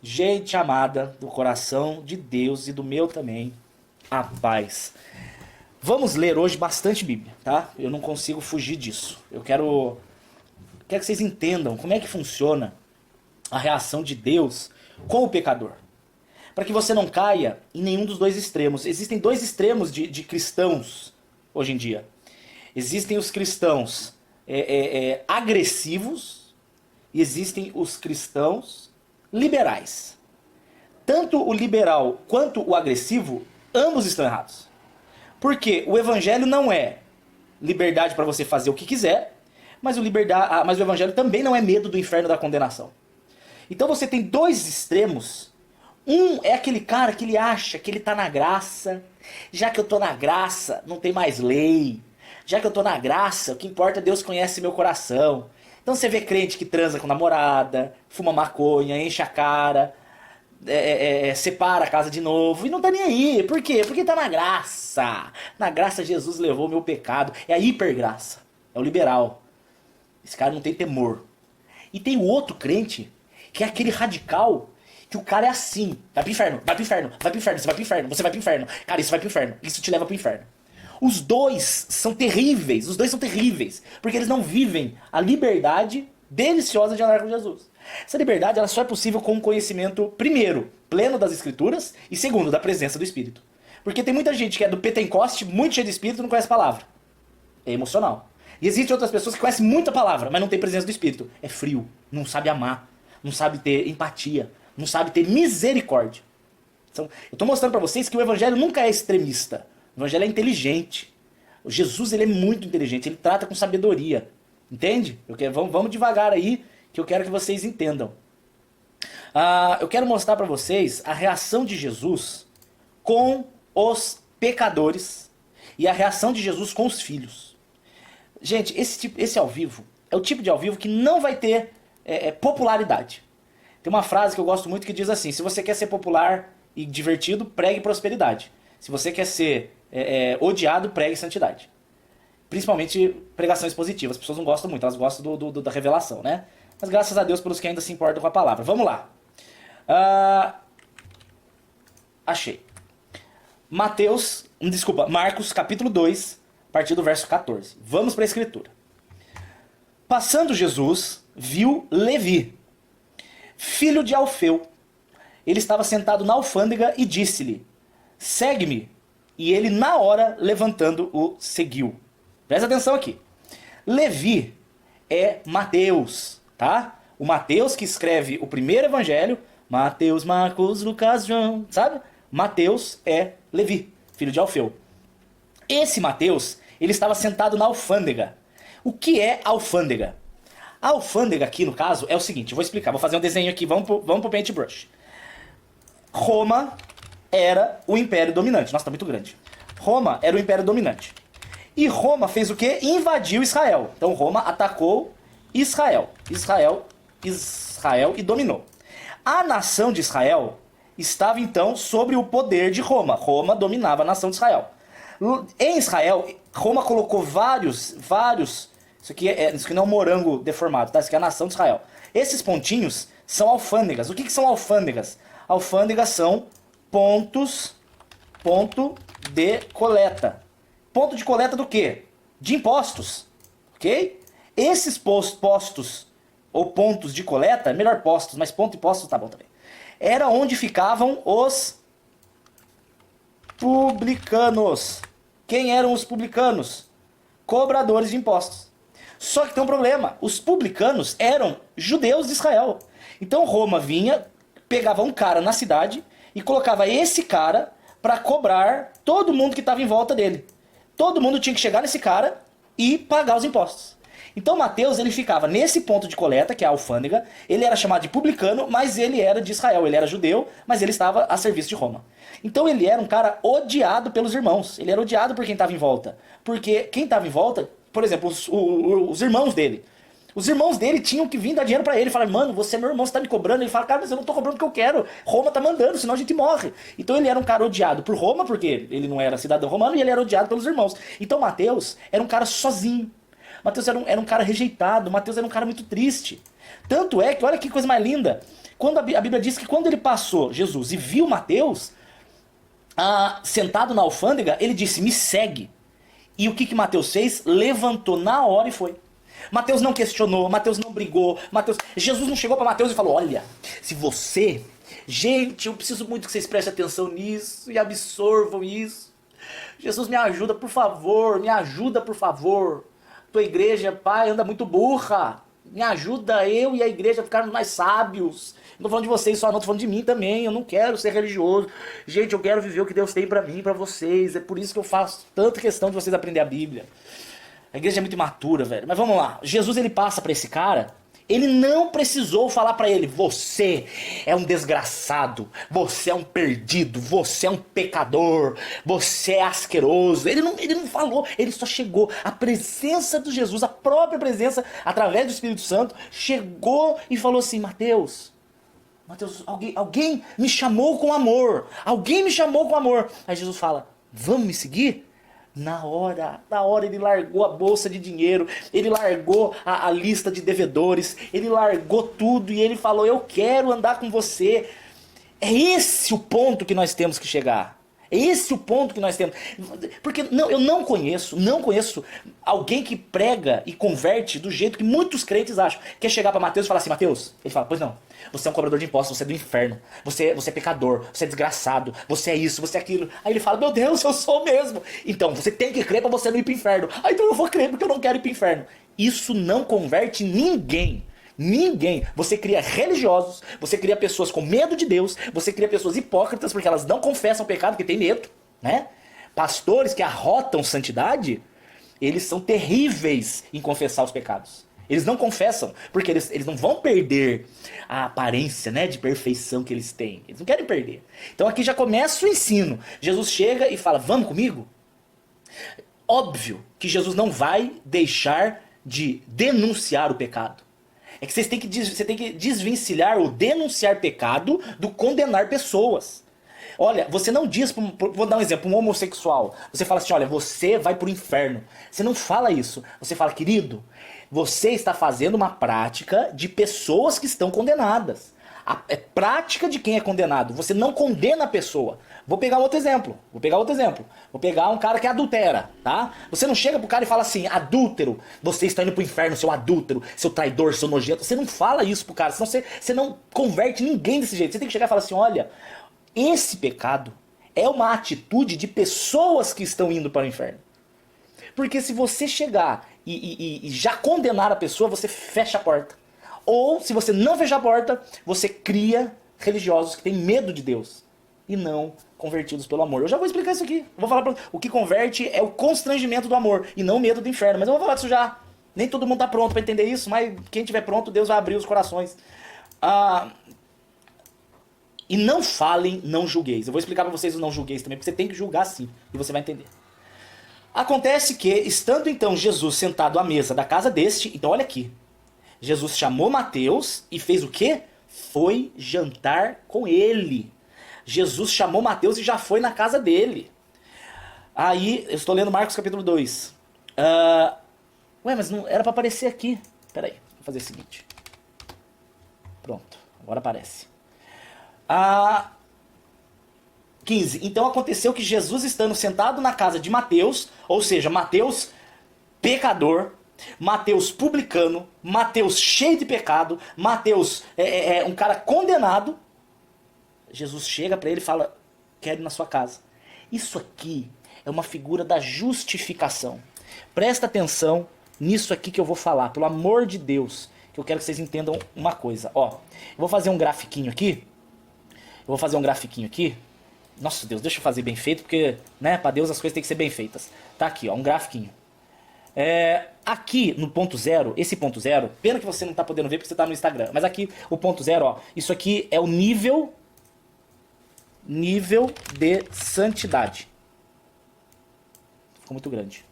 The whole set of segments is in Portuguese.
Gente amada do coração de Deus e do meu também, a paz. Vamos ler hoje bastante Bíblia, tá? Eu não consigo fugir disso. Eu quero que vocês entendam como é que funciona a reação de Deus com o pecador. Para que você não caia em nenhum dos dois extremos. Existem dois extremos de cristãos hoje em dia. Existem os cristãos agressivos e existem os cristãos liberais. Tanto o liberal quanto o agressivo, ambos estão errados. Porque o evangelho não é liberdade para você fazer o que quiser, mas o evangelho também não é medo do inferno e da condenação. Então você tem dois extremos. Um é aquele cara que ele acha que ele tá na graça. Já que eu tô na graça, não tem mais lei. Já que eu tô na graça, o que importa é Deus conhece meu coração. Então você vê crente que transa com namorada, fuma maconha, enche a cara, separa a casa de novo e não tá nem aí. Por quê? Porque tá na graça. Na graça Jesus levou o meu pecado. É a hipergraça. É o liberal. Esse cara não tem temor. E tem o outro crente, que é aquele radical, que o cara é assim. Vai pro inferno, vai pro inferno, vai pro inferno, você vai pro inferno, você vai pro inferno. Cara, isso vai pro inferno, isso te leva pro inferno. Os dois são terríveis, porque eles não vivem a liberdade deliciosa de andar com Jesus. Essa liberdade ela só é possível com um conhecimento, primeiro, pleno das escrituras, e segundo, da presença do Espírito. Porque tem muita gente que é do Pentecoste, muito cheia de Espírito, e não conhece a palavra. É emocional. E existem outras pessoas que conhecem muita palavra, mas não tem presença do Espírito. É frio, não sabe amar, não sabe ter empatia, não sabe ter misericórdia. Então, eu estou mostrando para vocês que o evangelho nunca é extremista. O evangelho é inteligente. O Jesus ele é muito inteligente, ele trata com sabedoria. Entende? Vamos devagar aí, que eu quero que vocês entendam. Eu quero mostrar para vocês a reação de Jesus com os pecadores e a reação de Jesus com os filhos. Gente, esse ao vivo é o tipo de ao vivo que não vai ter popularidade. Tem uma frase que eu gosto muito que diz assim: se você quer ser popular e divertido, pregue prosperidade. Se você quer ser odiado, pregue santidade. Principalmente pregações positivas. As pessoas não gostam muito, elas gostam da revelação, né? Mas graças a Deus pelos que ainda se importam com a palavra. Vamos lá. Achei. Marcos capítulo 2, a partir do verso 14. Vamos para a escritura. Passando Jesus, viu Levi, filho de Alfeu. Ele estava sentado na alfândega e disse-lhe: segue-me. E ele, na hora, levantando, o seguiu. Presta atenção aqui. Levi é Mateus, tá? O Mateus que escreve o primeiro evangelho, Mateus, Marcos, Lucas, João, sabe? Mateus é Levi, filho de Alfeu. Esse Mateus, ele estava sentado na alfândega. O que é alfândega? A alfândega aqui, no caso, é o seguinte, eu vou explicar, vou fazer um desenho aqui, vamos pro paintbrush. Roma era o império dominante. Nossa, tá muito grande. Roma era o império dominante. E Roma fez o quê? Invadiu Israel. Então Roma atacou Israel e dominou. A nação de Israel estava então sob o poder de Roma. Roma dominava a nação de Israel. Em Israel, Roma colocou vários. Isso aqui não é um morango deformado, tá? Isso aqui é a nação de Israel. Esses pontinhos são alfândegas. O que são alfândegas? Alfândegas são ponto de coleta. Ponto de coleta do quê? De impostos. Ok? Esses postos, ou pontos de coleta, melhor postos, mas ponto e postos tá bom também. Era onde ficavam os publicanos. Quem eram os publicanos? Cobradores de impostos. Só que tem um problema. Os publicanos eram judeus de Israel. Então Roma vinha, pegava um cara na cidade e colocava esse cara para cobrar todo mundo que estava em volta dele. Todo mundo tinha que chegar nesse cara e pagar os impostos. Então Mateus ele ficava nesse ponto de coleta, que é a alfândega. Ele era chamado de publicano, mas ele era de Israel. Ele era judeu, mas ele estava a serviço de Roma. Então ele era um cara odiado pelos irmãos. Ele era odiado por quem estava em volta. Porque quem estava em volta, por exemplo, os irmãos dele. Os irmãos dele tinham que vir dar dinheiro pra ele. Falaram, mano, você é meu irmão, você tá me cobrando. Ele fala, cara, mas eu não tô cobrando o que eu quero. Roma tá mandando, senão a gente morre. Então ele era um cara odiado por Roma, porque ele não era cidadão romano, e ele era odiado pelos irmãos. Então Mateus era um cara sozinho. Mateus era um cara rejeitado. Mateus era um cara muito triste. Tanto é que, olha que coisa mais linda. Quando a Bíblia diz que quando ele passou, Jesus, e viu Mateus sentado na alfândega, ele disse, me segue. E o que Mateus fez? Levantou na hora e foi. Mateus não questionou, Mateus não brigou, Jesus não chegou para Mateus e falou, olha, se você... Gente, eu preciso muito que vocês prestem atenção nisso e absorvam isso. Jesus, me ajuda, por favor, me ajuda, por favor. Tua igreja, pai, anda muito burra. Me ajuda eu e a igreja a ficarmos mais sábios. Não tô falando de vocês só, não, tô falando de mim também. Eu não quero ser religioso. Gente, eu quero viver o que Deus tem pra mim e pra vocês. É por isso que eu faço tanta questão de vocês aprenderem a Bíblia. A igreja é muito imatura, velho. Mas vamos lá. Jesus, ele passa pra esse cara. Ele não precisou falar pra ele, você é um desgraçado, você é um perdido, você é um pecador, você é asqueroso. Ele não falou, ele só chegou. A presença de Jesus, a própria presença, através do Espírito Santo, chegou e falou assim, Mateus, alguém me chamou com amor, alguém me chamou com amor. Aí Jesus fala, vamos me seguir? Na hora ele largou a bolsa de dinheiro, ele largou a lista de devedores, ele largou tudo e ele falou, eu quero andar com você. É esse o ponto que nós temos que chegar. É esse o ponto que nós temos. Porque eu não conheço alguém que prega e converte do jeito que muitos crentes acham. Quer chegar para Mateus e falar assim, Mateus, ele fala, pois não, você é um cobrador de impostos, você é do inferno, você é pecador, você é desgraçado, você é isso, você é aquilo. Aí ele fala, meu Deus, eu sou mesmo. Então, você tem que crer para você não ir para o inferno. Ah, então eu vou crer porque eu não quero ir para o inferno. Isso não converte ninguém. Ninguém. Você cria religiosos, você cria pessoas com medo de Deus, você cria pessoas hipócritas porque elas não confessam o pecado porque tem medo, né? Pastores que arrotam santidade, eles são terríveis em confessar os pecados. Eles não confessam, porque eles não vão perder a aparência, né, de perfeição que eles têm. Eles não querem perder. Então aqui já começa o ensino. Jesus chega e fala, vamos comigo? Óbvio que Jesus não vai deixar de denunciar o pecado. É que você tem que desvencilhar o denunciar pecado do condenar pessoas. Olha, você não diz, vou dar um exemplo, um homossexual. Você fala assim, olha, você vai pro inferno. Você não fala isso. Você fala, querido, você está fazendo uma prática de pessoas que estão condenadas. É prática de quem é condenado. Você não condena a pessoa. Vou pegar outro exemplo. Vou pegar um cara que adultera, tá? Você não chega pro cara e fala assim, adúltero, você está indo pro inferno, seu adúltero, seu traidor, seu nojento. Você não fala isso pro cara, senão você não converte ninguém desse jeito. Você tem que chegar e falar assim, olha, esse pecado é uma atitude de pessoas que estão indo para o inferno. Porque se você chegar e já condenar a pessoa, você fecha a porta. Ou, se você não fechar a porta, você cria religiosos que têm medo de Deus e não convertidos pelo amor. Eu já vou explicar isso aqui. Eu vou falar o que converte é o constrangimento do amor e não o medo do inferno. Mas eu vou falar disso já. Nem todo mundo está pronto para entender isso, mas quem estiver pronto, Deus vai abrir os corações. E não falem, não julgueis. Eu vou explicar para vocês o não julgueis também, porque você tem que julgar sim, e você vai entender. Acontece que, estando então Jesus sentado à mesa da casa deste, então olha aqui, Jesus chamou Mateus e fez o quê? Foi jantar com ele. Jesus chamou Mateus e já foi na casa dele. Aí, eu estou lendo Marcos capítulo 2. Ué, mas não era para aparecer aqui. Peraí, vou fazer o seguinte. Pronto, agora aparece. 15. Então aconteceu que Jesus, estando sentado na casa de Mateus, ou seja, Mateus pecador, Mateus publicano, Mateus cheio de pecado, Mateus um cara condenado, Jesus chega para ele e fala, quero ir na sua casa. Isso aqui é uma figura da justificação. Presta atenção nisso aqui que eu vou falar, pelo amor de Deus, que eu quero que vocês entendam uma coisa. Ó, eu vou fazer um grafiquinho aqui. Nossa Deus, deixa eu fazer bem feito, porque, né, para Deus as coisas têm que ser bem feitas. Tá aqui, ó, um grafiquinho. Aqui no ponto zero, esse ponto zero, pena que você não tá podendo ver porque você tá no Instagram, mas aqui o ponto zero, ó, isso aqui é o nível de santidade. Ficou muito grande.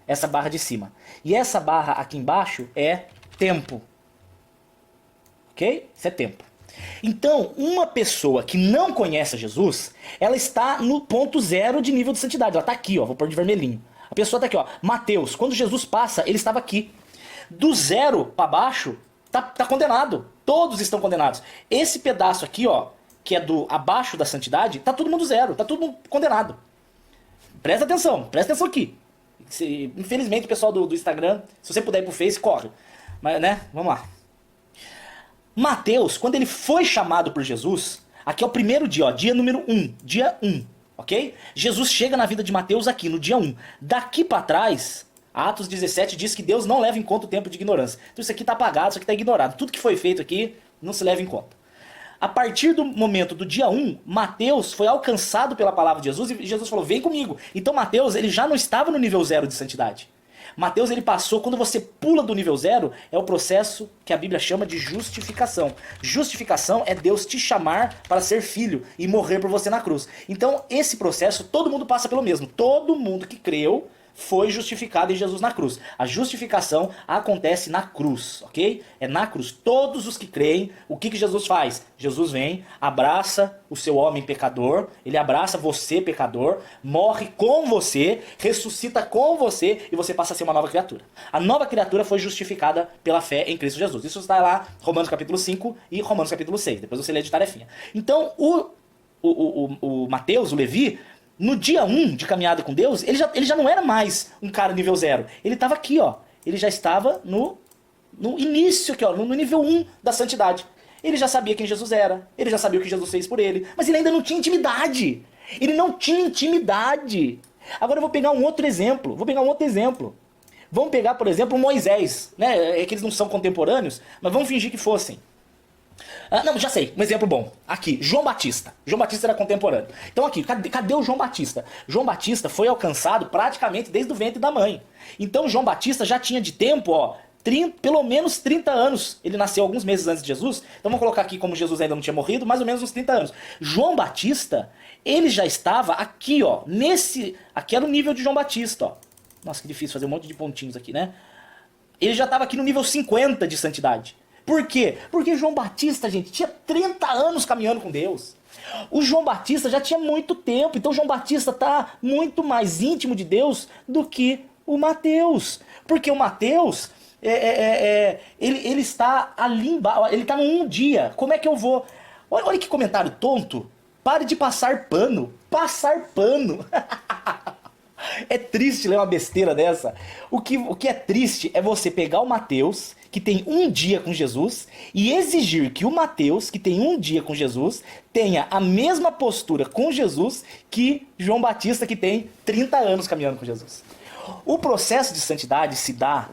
Essa barra de cima. E essa barra aqui embaixo é tempo. Ok? Isso é tempo. Então, uma pessoa que não conhece Jesus, ela está no ponto zero de nível de santidade. Ela está aqui, ó, vou pôr de vermelhinho. A pessoa está aqui, ó. Mateus, quando Jesus passa, ele estava aqui. Do zero para baixo, tá condenado. Todos estão condenados. Esse pedaço aqui, ó, que é do abaixo da santidade, tá todo mundo zero, tá todo mundo condenado. Presta atenção aqui. Infelizmente, o pessoal do Instagram, se você puder ir pro Face, corre. Mas, né, vamos lá. Mateus, quando ele foi chamado por Jesus, aqui é o primeiro dia, ó, dia número 1, dia 1, ok? Jesus chega na vida de Mateus aqui, no dia 1. Daqui pra trás, Atos 17 diz que Deus não leva em conta o tempo de ignorância. Então isso aqui tá apagado, isso aqui tá ignorado. Tudo que foi feito aqui não se leva em conta. A partir do momento do dia 1, Mateus foi alcançado pela palavra de Jesus e Jesus falou, vem comigo. Então Mateus, ele já não estava no nível 0 de santidade. Mateus, ele passou, quando você pula do nível 0, é o processo que a Bíblia chama de justificação. Justificação é Deus te chamar para ser filho e morrer por você na cruz. Então esse processo, todo mundo passa pelo mesmo. Todo mundo que creu foi justificado em Jesus na cruz. A justificação acontece na cruz, ok? É na cruz. Todos os que creem, o que Jesus faz? Jesus vem, abraça o seu homem pecador, ele abraça você pecador, morre com você, ressuscita com você e você passa a ser uma nova criatura. A nova criatura foi justificada pela fé em Cristo Jesus. Isso está lá, Romanos capítulo 5 e Romanos capítulo 6. Depois você lê de tarefinha. Então, o Mateus, o Levi, no dia 1 de caminhada com Deus, ele já não era mais um cara nível 0. Ele estava aqui, ó. Ele já estava no início aqui, ó, no nível 1 da santidade. Ele já sabia quem Jesus era. Ele já sabia o que Jesus fez por ele. Mas ele ainda não tinha intimidade. Ele não tinha intimidade. Agora eu vou pegar um outro exemplo. Vamos pegar, por exemplo, Moisés. Né? É que eles não são contemporâneos, mas vamos fingir que fossem. Não, já sei, um exemplo bom. Aqui, João Batista. João Batista era contemporâneo. Então aqui, cadê o João Batista? João Batista foi alcançado praticamente desde o ventre da mãe. Então João Batista já tinha de tempo, ó, pelo menos 30 anos. Ele nasceu alguns meses antes de Jesus. Então vamos colocar aqui como Jesus ainda não tinha morrido, mais ou menos uns 30 anos. João Batista, ele já estava aqui, ó, aqui era o nível de João Batista, ó. Nossa, que difícil fazer um monte de pontinhos aqui, né? Ele já estava aqui no nível 50 de santidade. Por quê? Porque João Batista, gente, tinha 30 anos caminhando com Deus. O João Batista já tinha muito tempo, então João Batista está muito mais íntimo de Deus do que o Mateus. Porque o Mateus, ele está ali embaixo, ele está num dia. Como é que eu vou... Olha que comentário tonto. Pare de passar pano. Passar pano. É triste ler uma besteira dessa. O que é triste é você pegar o Mateus, que tem um dia com Jesus, e exigir que o Mateus, que tem um dia com Jesus, tenha a mesma postura com Jesus que João Batista, que tem 30 anos caminhando com Jesus. O processo de santidade se dá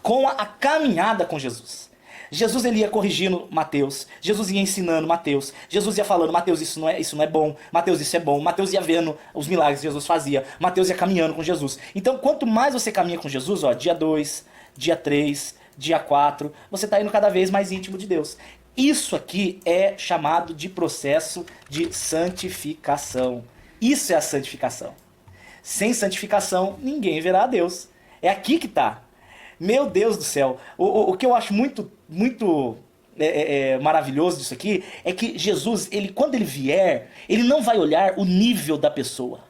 com a caminhada com Jesus. Jesus, ele ia corrigindo Mateus, Jesus ia ensinando Mateus, Jesus ia falando, Mateus, isso não é bom, Mateus, isso é bom, Mateus ia vendo os milagres que Jesus fazia, Mateus ia caminhando com Jesus. Então, quanto mais você caminha com Jesus, ó, dia 2, dia 3, dia 4, você está indo cada vez mais íntimo de Deus. Isso aqui é chamado de processo de santificação. Isso é a santificação. Sem santificação, ninguém verá a Deus. É aqui que está. Meu Deus do céu. O que eu acho muito maravilhoso disso aqui é que Jesus, quando ele vier, ele não vai olhar o nível da pessoa.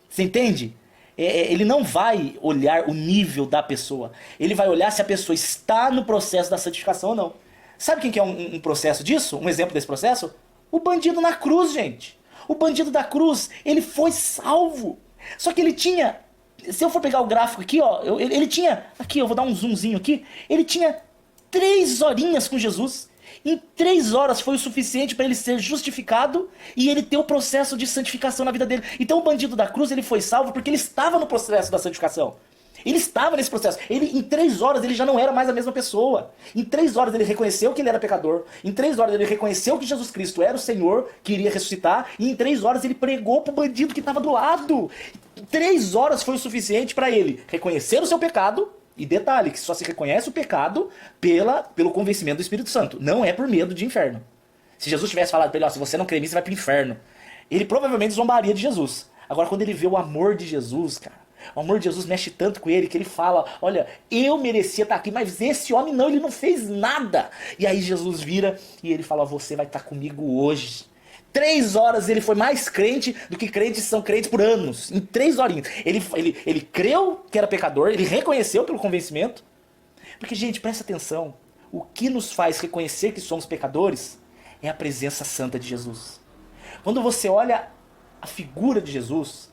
Você entende? Ele não vai olhar o nível da pessoa. Ele vai olhar se a pessoa está no processo da santificação ou não. Sabe quem que é um processo disso? Um exemplo desse processo? O bandido na cruz, gente. O bandido da cruz, ele foi salvo. Só que ele tinha... Se eu for pegar o gráfico aqui, ó, ele tinha... Aqui, eu vou dar um zoomzinho aqui. Ele tinha 3 horinhas com Jesus. Em 3 horas foi o suficiente para ele ser justificado e ele ter o processo de santificação na vida dele. Então o bandido da cruz, ele foi salvo porque ele estava no processo da santificação. Ele estava nesse processo. Em 3 horas ele já não era mais a mesma pessoa. Em 3 horas ele reconheceu que ele era pecador. Em 3 horas ele reconheceu que Jesus Cristo era o Senhor, que iria ressuscitar. E em 3 horas ele pregou pro bandido que estava do lado. 3 horas foi o suficiente para ele reconhecer o seu pecado. E detalhe, que só se reconhece o pecado pelo convencimento do Espírito Santo. Não é por medo de inferno. Se Jesus tivesse falado para ele, ó, se você não crer em mim, você vai pro inferno. Ele provavelmente zombaria de Jesus. Agora, quando ele vê o amor de Jesus, cara, o amor de Jesus mexe tanto com ele que ele fala, olha, eu merecia estar aqui, mas esse homem não, ele não fez nada. E aí Jesus vira e ele fala, você vai estar comigo hoje. 3 horas ele foi mais crente do que crentes são crentes por anos. Em 3 horinhas. Ele creu que era pecador, ele reconheceu pelo convencimento. Porque, gente, presta atenção. o que nos faz reconhecer que somos pecadores é a presença santa de Jesus. Quando você olha a figura de Jesus,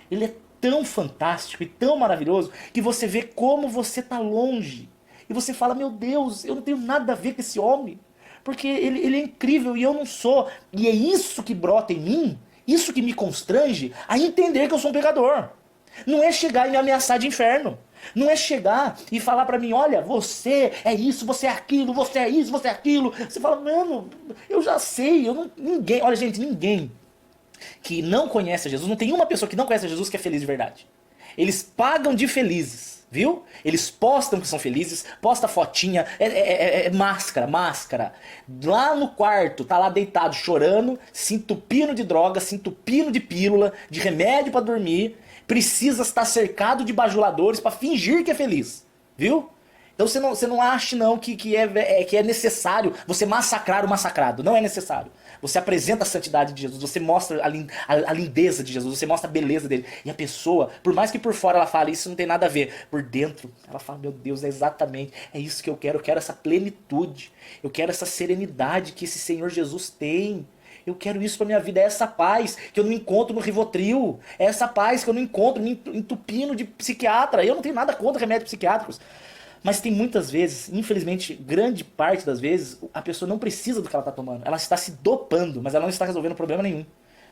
ele é tão fantástico e tão maravilhoso que você vê como você está longe. E você fala, meu Deus, eu não tenho nada a ver com esse homem. Porque ele é incrível e eu não sou. E é isso que brota em mim, isso que me constrange a entender que eu sou um pecador. Não é chegar e me ameaçar de inferno. Não é chegar e falar pra mim, olha, você é isso, você é aquilo, você é isso, você é aquilo. Você fala, mano, eu já sei, ninguém, olha gente, ninguém que não conhece Jesus, não tem uma pessoa que não conhece Jesus que é feliz de verdade. Eles pagam de felizes, viu? Eles postam que são felizes, posta fotinha, é máscara. Lá no quarto, tá lá deitado chorando, se entupindo de droga, se entupindo de pílula, de remédio pra dormir, precisa estar cercado de bajuladores pra fingir que é feliz, viu? Então você não ache não que é necessário você massacrar o massacrado. Não é necessário. Você apresenta a santidade de Jesus, você mostra a lindeza de Jesus, você mostra a beleza dele. E a pessoa, por mais que por fora ela fale, isso não tem nada a ver, por dentro ela fala, meu Deus, é exatamente, é isso que eu quero essa plenitude, eu quero essa serenidade que esse Senhor Jesus tem. Eu quero isso pra minha vida, é essa paz que eu não encontro no Rivotril, é essa paz que eu não encontro me entupindo de psiquiatra. Eu não tenho nada contra remédios psiquiátricos. Mas tem muitas vezes, infelizmente, grande parte das vezes, a pessoa não precisa do que ela está tomando. Ela está se dopando, mas ela não está resolvendo problema nenhum.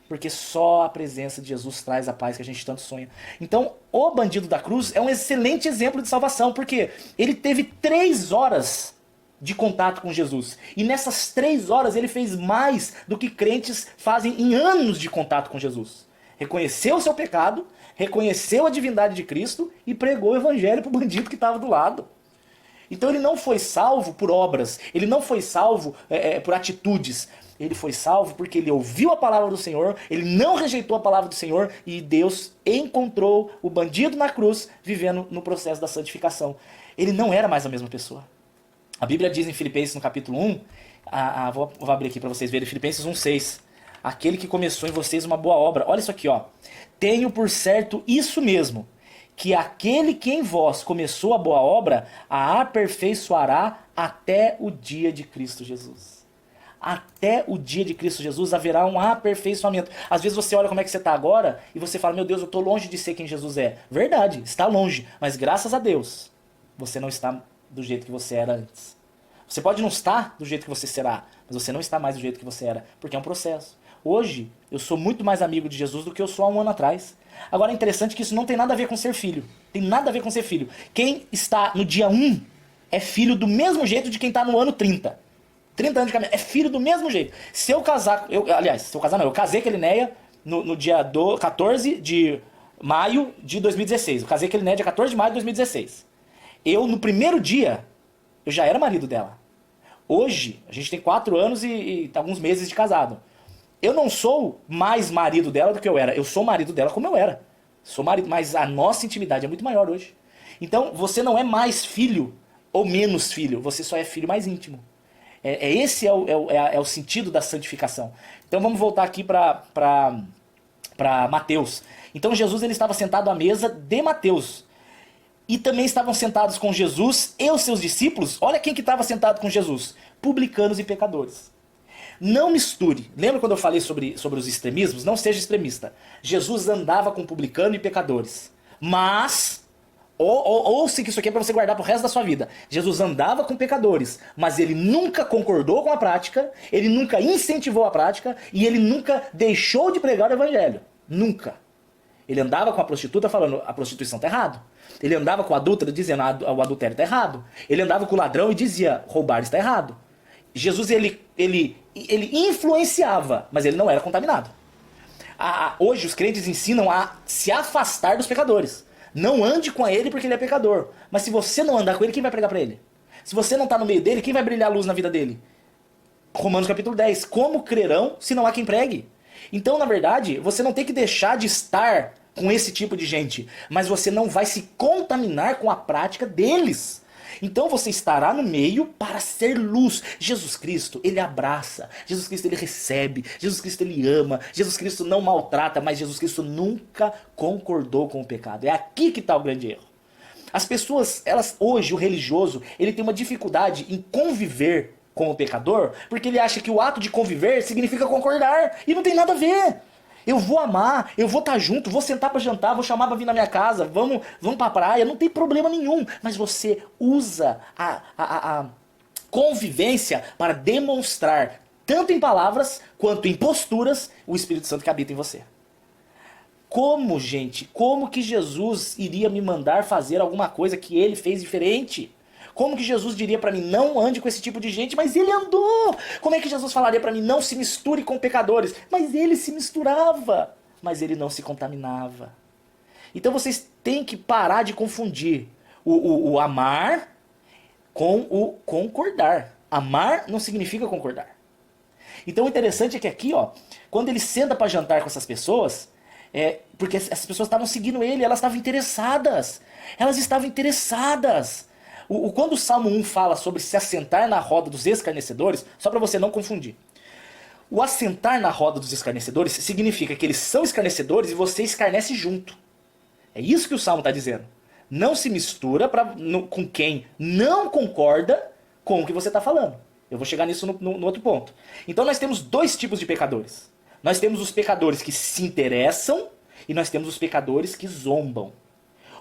Porque só a presença de Jesus traz a paz que a gente tanto sonha. Então, o bandido da cruz é um excelente exemplo de salvação, porque ele teve 3 horas de contato com Jesus. E nessas 3 horas ele fez mais do que crentes fazem em anos de contato com Jesus. Reconheceu o seu pecado, reconheceu a divindade de Cristo e pregou o evangelho para o bandido que estava do lado. Então ele não foi salvo por obras, ele não foi salvo por atitudes, ele foi salvo porque ele ouviu a palavra do Senhor, ele não rejeitou a palavra do Senhor e Deus encontrou o bandido na cruz vivendo no processo da santificação. Ele não era mais a mesma pessoa. A Bíblia diz em Filipenses no capítulo 1, vou abrir aqui para vocês verem, Filipenses 1,6, aquele que começou em vocês uma boa obra. Olha isso aqui, ó. Tenho por certo isso mesmo, que aquele que em vós começou a boa obra, a aperfeiçoará até o dia de Cristo Jesus. Até o dia de Cristo Jesus haverá um aperfeiçoamento. Às vezes você olha como é que você está agora e você fala, meu Deus, eu estou longe de ser quem Jesus é. Verdade, está longe, mas graças a Deus, você não está do jeito que você era antes. Você pode não estar do jeito que você será, mas você não está mais do jeito que você era, porque é um processo. Hoje, eu sou muito mais amigo de Jesus do que eu sou há um ano atrás. Agora é interessante que isso não tem nada a ver com ser filho. Tem nada a ver com ser filho. Quem está no dia 1 é filho do mesmo jeito de quem está no ano 30. 30 anos de caminhada. É filho do mesmo jeito. Se eu casar... eu casei com a Elinéia no dia 14 de maio de 2016. Eu casei com a Elinéia dia 14 de maio de 2016. Eu, no primeiro dia, eu já era marido dela. Hoje, a gente tem 4 anos e alguns meses de casado. Eu não sou mais marido dela do que eu era. Eu sou marido dela como eu era. Sou marido, mas a nossa intimidade é muito maior hoje. Então, você não é mais filho ou menos filho. Você só é filho mais íntimo. Esse é o sentido da santificação. Então, vamos voltar aqui para Mateus. Então, Jesus ele estava sentado à mesa de Mateus. E também estavam sentados com Jesus e os seus discípulos. Olha quem que estava sentado com Jesus. Publicanos e pecadores. Não misture. Lembra quando eu falei sobre os extremismos? Não seja extremista. Jesus andava com publicano e pecadores. Mas, ouça que isso aqui é para você guardar pro resto da sua vida. Jesus andava com pecadores, mas ele nunca concordou com a prática, ele nunca incentivou a prática e ele nunca deixou de pregar o evangelho. Nunca. Ele andava com a prostituta falando, a prostituição está errado. Ele andava com a adúltera dizendo, o adultério está errado. Ele andava com o ladrão e dizia, roubar está errado. Jesus, ele influenciava, mas ele não era contaminado. Hoje os crentes ensinam a se afastar dos pecadores. Não ande com ele porque ele é pecador. Mas se você não andar com ele, quem vai pregar para ele? Se você não está no meio dele, quem vai brilhar a luz na vida dele? Romanos capítulo 10. Como crerão se não há quem pregue? Então, na verdade, você não tem que deixar de estar com esse tipo de gente, mas você não vai se contaminar com a prática deles. Então você estará no meio para ser luz. Jesus Cristo, ele abraça. Jesus Cristo, ele recebe. Jesus Cristo, ele ama. Jesus Cristo não maltrata, mas Jesus Cristo nunca concordou com o pecado. É aqui que está o grande erro. As pessoas, elas hoje, o religioso, ele tem uma dificuldade em conviver com o pecador, porque ele acha que o ato de conviver significa concordar, e não tem nada a ver. Eu vou amar, eu vou estar junto, vou sentar para jantar, vou chamar para vir na minha casa, vamos pra praia, não tem problema nenhum. Mas você usa a convivência para demonstrar, tanto em palavras quanto em posturas, o Espírito Santo que habita em você. Como, gente? Como que Jesus iria me mandar fazer alguma coisa que ele fez diferente? Como que Jesus diria para mim, não ande com esse tipo de gente, mas ele andou? Como é que Jesus falaria para mim, não se misture com pecadores? Mas ele se misturava, mas ele não se contaminava. Então vocês têm que parar de confundir o amar com o concordar. Amar não significa concordar. Então o interessante é que aqui, ó, quando ele senta para jantar com essas pessoas, porque essas pessoas estavam seguindo ele, elas estavam interessadas. Elas estavam interessadas. Quando o Salmo 1 fala sobre se assentar na roda dos escarnecedores, só para você não confundir. O assentar na roda dos escarnecedores significa que eles são escarnecedores e você escarnece junto. É isso que o Salmo está dizendo. Não se mistura com quem não concorda com o que você está falando. Eu vou chegar nisso no outro ponto. Então nós temos dois tipos de pecadores. Nós temos os pecadores que se interessam e nós temos os pecadores que zombam.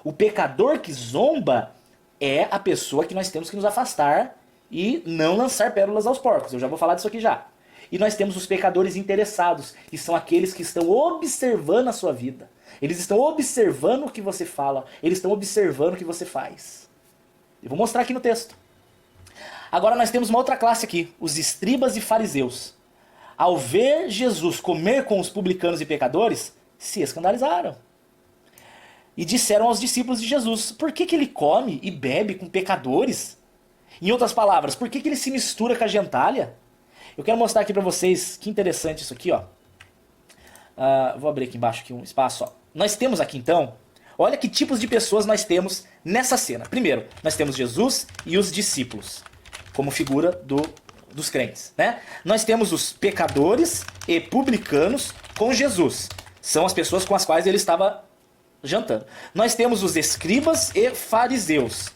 O pecador que zomba é a pessoa que nós temos que nos afastar e não lançar pérolas aos porcos. Eu já vou falar disso aqui já. E nós temos os pecadores interessados, que são aqueles que estão observando a sua vida. Eles estão observando o que você fala, eles estão observando o que você faz. Eu vou mostrar aqui no texto. Agora nós temos uma outra classe aqui, os escribas e fariseus. Ao ver Jesus comer com os publicanos e pecadores, se escandalizaram. E disseram aos discípulos de Jesus, por que ele come e bebe com pecadores? Em outras palavras, por que ele se mistura com a gentalha? Eu quero mostrar aqui para vocês, que interessante isso aqui, ó. Vou abrir aqui embaixo aqui um espaço, ó. Nós temos aqui então, olha que tipos de pessoas nós temos nessa cena. Primeiro, nós temos Jesus e os discípulos, como figura dos crentes, né? Nós temos os pecadores e publicanos com Jesus. São as pessoas com as quais ele estava jantando. Nós temos os escribas e fariseus,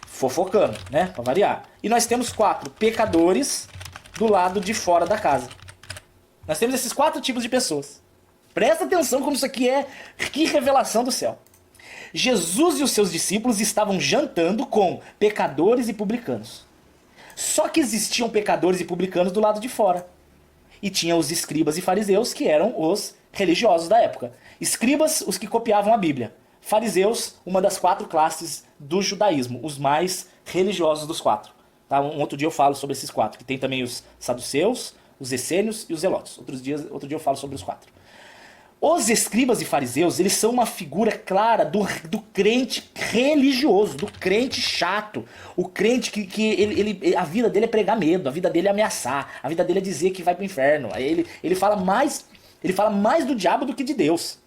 fofocando, né? Para variar. E nós temos 4 pecadores do lado de fora da casa. Nós temos esses 4 tipos de pessoas. Presta atenção como isso aqui é. Que revelação do céu. Jesus e os seus discípulos estavam jantando com pecadores e publicanos. Só que existiam pecadores e publicanos do lado de fora. E tinha os escribas e fariseus, que eram os religiosos da época. Escribas, os que copiavam a Bíblia. Fariseus, uma das 4 classes do judaísmo, os mais religiosos dos 4. Tá? Um outro dia eu falo sobre esses 4, que tem também os saduceus, os essênios e os zelotes. Outro dia eu falo sobre os 4. Os escribas e fariseus, eles são uma figura clara do crente religioso, do crente chato. O crente que a vida dele é pregar medo, a vida dele é ameaçar, a vida dele é dizer que vai pro inferno. Ele fala mais do diabo do que de Deus.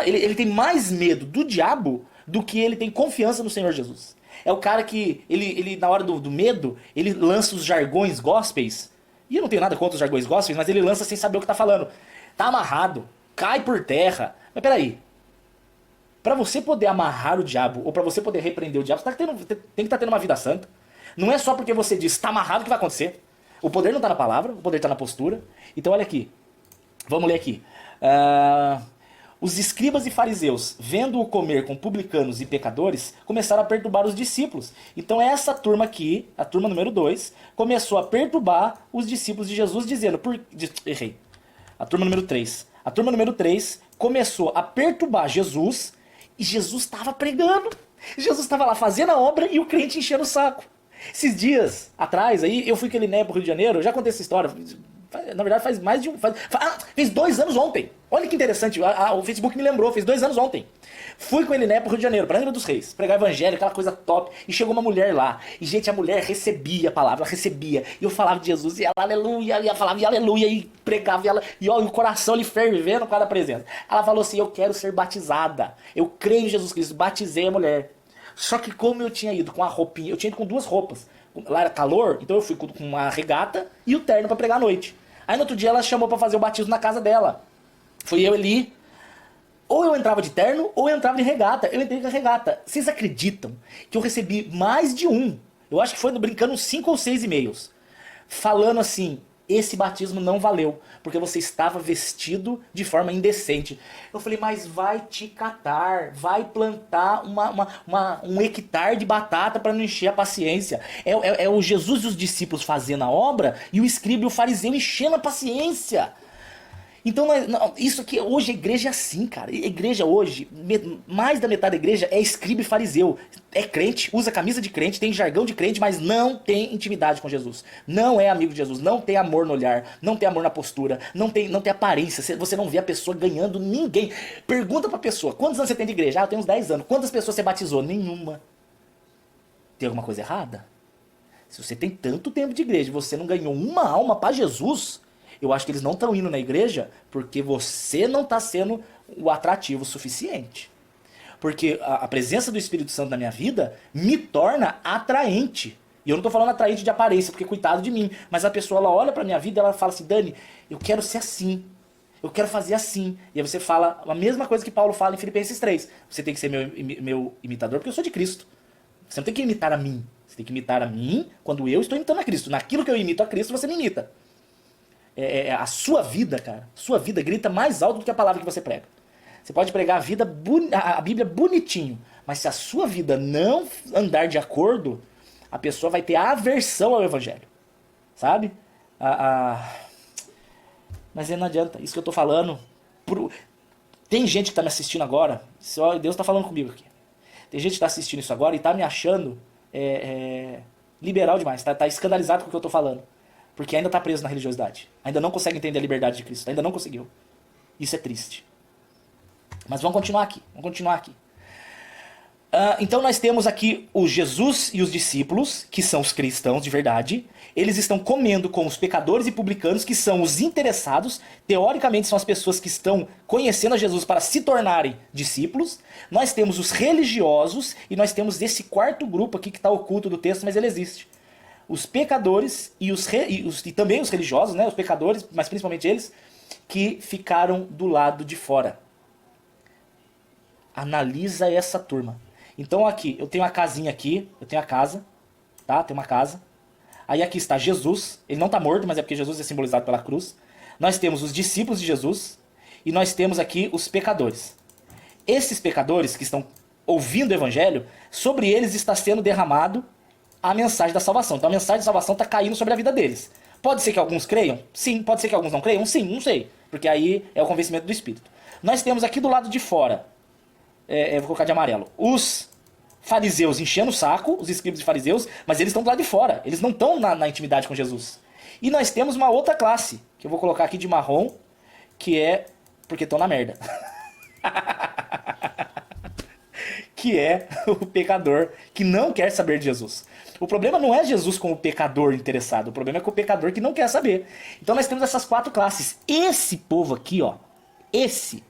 Ele tem mais medo do diabo do que ele tem confiança no Senhor Jesus. É o cara que, ele na hora do medo, ele lança os jargões gospels. E eu não tenho nada contra os jargões gospels, mas ele lança sem saber o que tá falando. Tá amarrado, cai por terra. Mas peraí. Pra você poder amarrar o diabo, ou pra você poder repreender o diabo, você tem que estar tendo uma vida santa. Não é só porque você diz, tá amarrado, que vai acontecer. O poder não tá na palavra, o poder tá na postura. Então olha aqui. Vamos ler aqui. Os escribas e fariseus, vendo-o comer com publicanos e pecadores, começaram a perturbar os discípulos. Então essa turma aqui, a turma número 2, começou a perturbar os discípulos de Jesus, dizendo... Errei. A turma número 3. A turma número 3 começou a perturbar Jesus, e Jesus estava pregando. Jesus estava lá fazendo a obra e o crente enchendo o saco. Esses dias atrás, aí eu fui com ele pro Rio de Janeiro, eu já contei essa história... Na verdade faz mais de um... fez 2 anos ontem. Olha que interessante, o Facebook me lembrou, fez 2 anos ontem. Fui com ele pro Rio de Janeiro, pra Angra dos Reis, pregar evangelho, aquela coisa top. E chegou uma mulher lá. E gente, a mulher recebia a palavra, ela recebia. E eu falava de Jesus, e ela aleluia, e ela falava e aleluia, e pregava, e ó, o coração lhe fervendo com cada presença. Ela falou assim, eu quero ser batizada. Eu creio em Jesus Cristo, batizei a mulher. Só que como eu tinha ido com a roupinha, eu tinha ido com 2 roupas. Lá era calor, então eu fui com uma regata e o terno pra pregar à noite. Aí no outro dia ela chamou pra fazer o batismo na casa dela. Fui eu ali. Ou eu entrava de terno, ou eu entrava de regata. Eu entrei com a regata. Vocês acreditam que eu recebi mais de um? Eu acho que foi brincando uns 5 ou 6 e-mails. Falando assim, esse batismo não valeu, porque você estava vestido de forma indecente. Eu falei, mas vai te catar, vai plantar um hectare de batata para não encher a paciência. É o Jesus e os discípulos fazendo a obra, e o escriba e o fariseu enchendo a paciência. Então, isso aqui, hoje a igreja é assim, cara. A igreja hoje, mais da metade da igreja é escriba e fariseu. É crente, usa camisa de crente, tem jargão de crente, mas não tem intimidade com Jesus. Não é amigo de Jesus, não tem amor no olhar, não tem amor na postura, não tem aparência. Você não vê a pessoa ganhando ninguém. Pergunta pra pessoa, quantos anos você tem de igreja? Ah, eu tenho uns 10 anos. Quantas pessoas você batizou? Nenhuma. Tem alguma coisa errada? Se você tem tanto tempo de igreja e você não ganhou uma alma pra Jesus... Eu acho que eles não estão indo na igreja porque você não está sendo o atrativo suficiente. Porque a presença do Espírito Santo na minha vida me torna atraente. E eu não estou falando atraente de aparência, porque coitado de mim. Mas a pessoa, ela olha para a minha vida e ela fala assim, Dani, eu quero ser assim. Eu quero fazer assim. E aí você fala a mesma coisa que Paulo fala em Filipenses 3. Você tem que ser meu imitador porque eu sou de Cristo. Você não tem que imitar a mim. Você tem que imitar a mim quando eu estou imitando a Cristo. Naquilo que eu imito a Cristo, você me imita. A sua vida, cara, sua vida grita mais alto do que a palavra que você prega. Você pode pregar a Bíblia bonitinho, mas se a sua vida não andar de acordo, a pessoa vai ter aversão ao Evangelho, sabe? Mas não adianta, isso que eu tô falando. Tem gente que tá me assistindo agora, Deus tá falando comigo aqui. Tem gente que tá assistindo isso agora e tá me achando liberal demais, tá escandalizado com o que eu tô falando. Porque ainda está preso na religiosidade. Ainda não consegue entender a liberdade de Cristo. Ainda não conseguiu. Isso é triste. Mas vamos continuar aqui. Então nós temos aqui o Jesus e os discípulos, que são os cristãos de verdade. Eles estão comendo com os pecadores e publicanos, que são os interessados. Teoricamente são as pessoas que estão conhecendo a Jesus para se tornarem discípulos. Nós temos os religiosos e nós temos esse quarto grupo aqui que está oculto do texto, mas ele existe. Os pecadores e também os religiosos, né, os pecadores, mas principalmente eles, que ficaram do lado de fora. Analisa essa turma. Então aqui, eu tenho a casinha aqui, eu tenho a casa, tá? Tem uma casa. Aí aqui está Jesus, ele não está morto, mas é porque Jesus é simbolizado pela cruz. Nós temos os discípulos de Jesus e nós temos aqui os pecadores. Esses pecadores que estão ouvindo o evangelho, sobre eles está sendo derramado a mensagem da salvação. Então a mensagem da salvação está caindo sobre a vida deles. Pode ser que alguns creiam? Sim. Pode ser que alguns não creiam? Sim, não sei. Porque aí é o convencimento do Espírito. Nós temos aqui do lado de fora, vou colocar de amarelo, os fariseus enchendo o saco, os escribas e fariseus, mas eles estão do lado de fora. Eles não estão na intimidade com Jesus. E nós temos uma outra classe, que eu vou colocar aqui de marrom, que é porque estão na merda. Que é o pecador que não quer saber de Jesus. O problema não é Jesus como pecador interessado, o problema é com o pecador que não quer saber. Então nós temos essas 4 classes. Esse povo aqui, ó, esse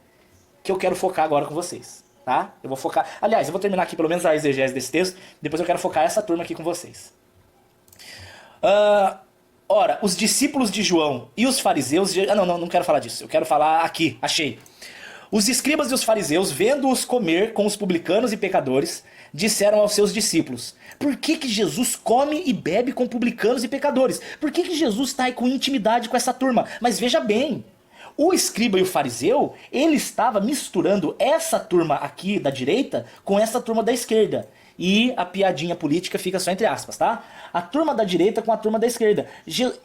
que eu quero focar agora com vocês, tá? Eu vou focar... Aliás, eu vou terminar aqui pelo menos a exegese desse texto, depois eu quero focar essa turma aqui com vocês. Ora, os discípulos de João e os fariseus... Não quero falar disso, eu quero falar aqui, achei. Os escribas e os fariseus, vendo-os comer com os publicanos e pecadores, disseram aos seus discípulos: por que Jesus come e bebe com publicanos e pecadores? Por que Jesus está aí com intimidade com essa turma? Mas veja bem, o escriba e o fariseu, ele estava misturando essa turma aqui da direita com essa turma da esquerda. E a piadinha política fica só entre aspas, tá? A turma da direita com a turma da esquerda.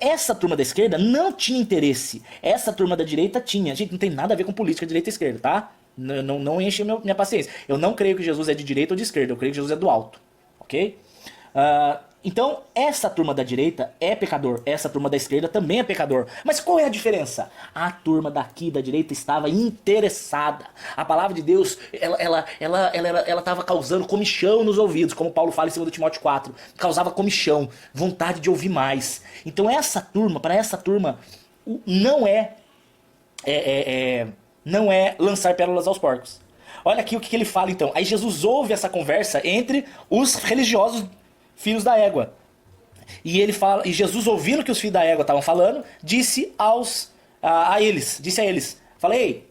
Essa turma da esquerda não tinha interesse. Essa turma da direita tinha. Gente, não tem nada a ver com política direita e esquerda, tá? Não enche minha paciência. Eu não creio que Jesus é de direita ou de esquerda. Eu creio que Jesus é do alto. Ok? Então, essa turma da direita é pecador. Essa turma da esquerda também é pecador. Mas qual é a diferença? A turma daqui da direita estava interessada. A palavra de Deus, ela estava causando comichão nos ouvidos, como Paulo fala em 2 Timóteo 4. Causava comichão, vontade de ouvir mais. Então essa turma, para essa turma, não é lançar pérolas aos porcos. Olha aqui o que ele fala então. Aí Jesus ouve essa conversa entre os religiosos filhos da égua. E ele fala, e Jesus, ouvindo que os filhos da égua estavam falando, disse a eles, falei: ei,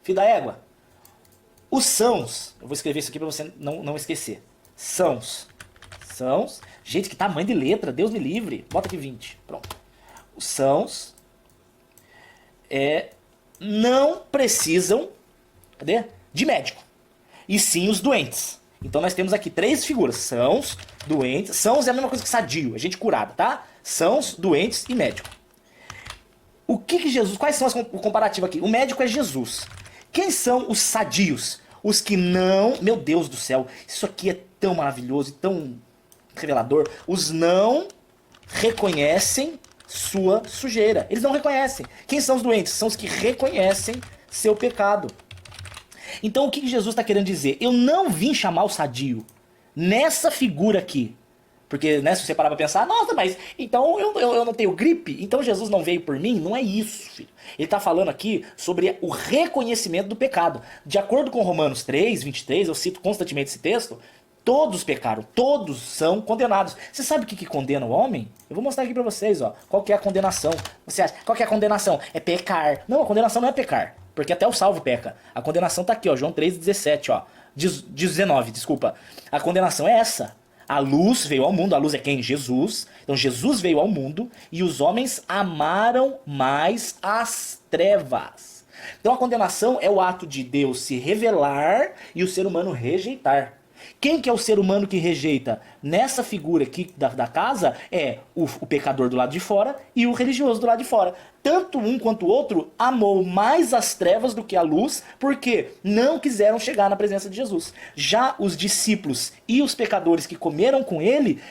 filho da égua, Os sãos, eu vou escrever isso aqui para você não esquecer. Sãos. Sãos. Gente, que tamanho de letra, Deus me livre. Bota aqui 20. Pronto. Os sãos não precisam, cadê? De médico. E sim os doentes. Então nós temos aqui 3 figuras. Sãos, doentes. Sãos é a mesma coisa que sadio, é gente curada, tá? Sãos, doentes e médico. O que Jesus... Quais são o comparativo aqui? O médico é Jesus. Quem são os sadios? Os que não... Meu Deus do céu, isso aqui é tão maravilhoso e tão revelador. Os não reconhecem sua sujeira. Eles não reconhecem. Quem são os doentes? São os que reconhecem seu pecado. Então o que Jesus está querendo dizer? Eu não vim chamar o sadio nessa figura aqui. Porque, né, se você parar pra pensar, nossa, mas então eu não tenho gripe? Então Jesus não veio por mim? Não é isso, filho. Ele está falando aqui sobre o reconhecimento do pecado. De acordo com Romanos 3, 23, eu cito constantemente esse texto, todos pecaram, todos são condenados. Você sabe o que condena o homem? Eu vou mostrar aqui pra vocês, ó. Qual que é a condenação? Você acha, qual que é a condenação? É pecar. Não, a condenação não é pecar, porque até o salvo peca. A condenação tá aqui, ó, João 3,17, ó. 19, desculpa. A condenação é essa. A luz veio ao mundo, a luz é quem? Jesus. Então Jesus veio ao mundo e os homens amaram mais as trevas. Então a condenação é o ato de Deus se revelar e o ser humano rejeitar. Quem que é o ser humano que rejeita? Nessa figura aqui da casa é o pecador do lado de fora e o religioso do lado de fora. Tanto um quanto o outro amou mais as trevas do que a luz, porque não quiseram chegar na presença de Jesus. Já os discípulos e os pecadores que comeram com ele,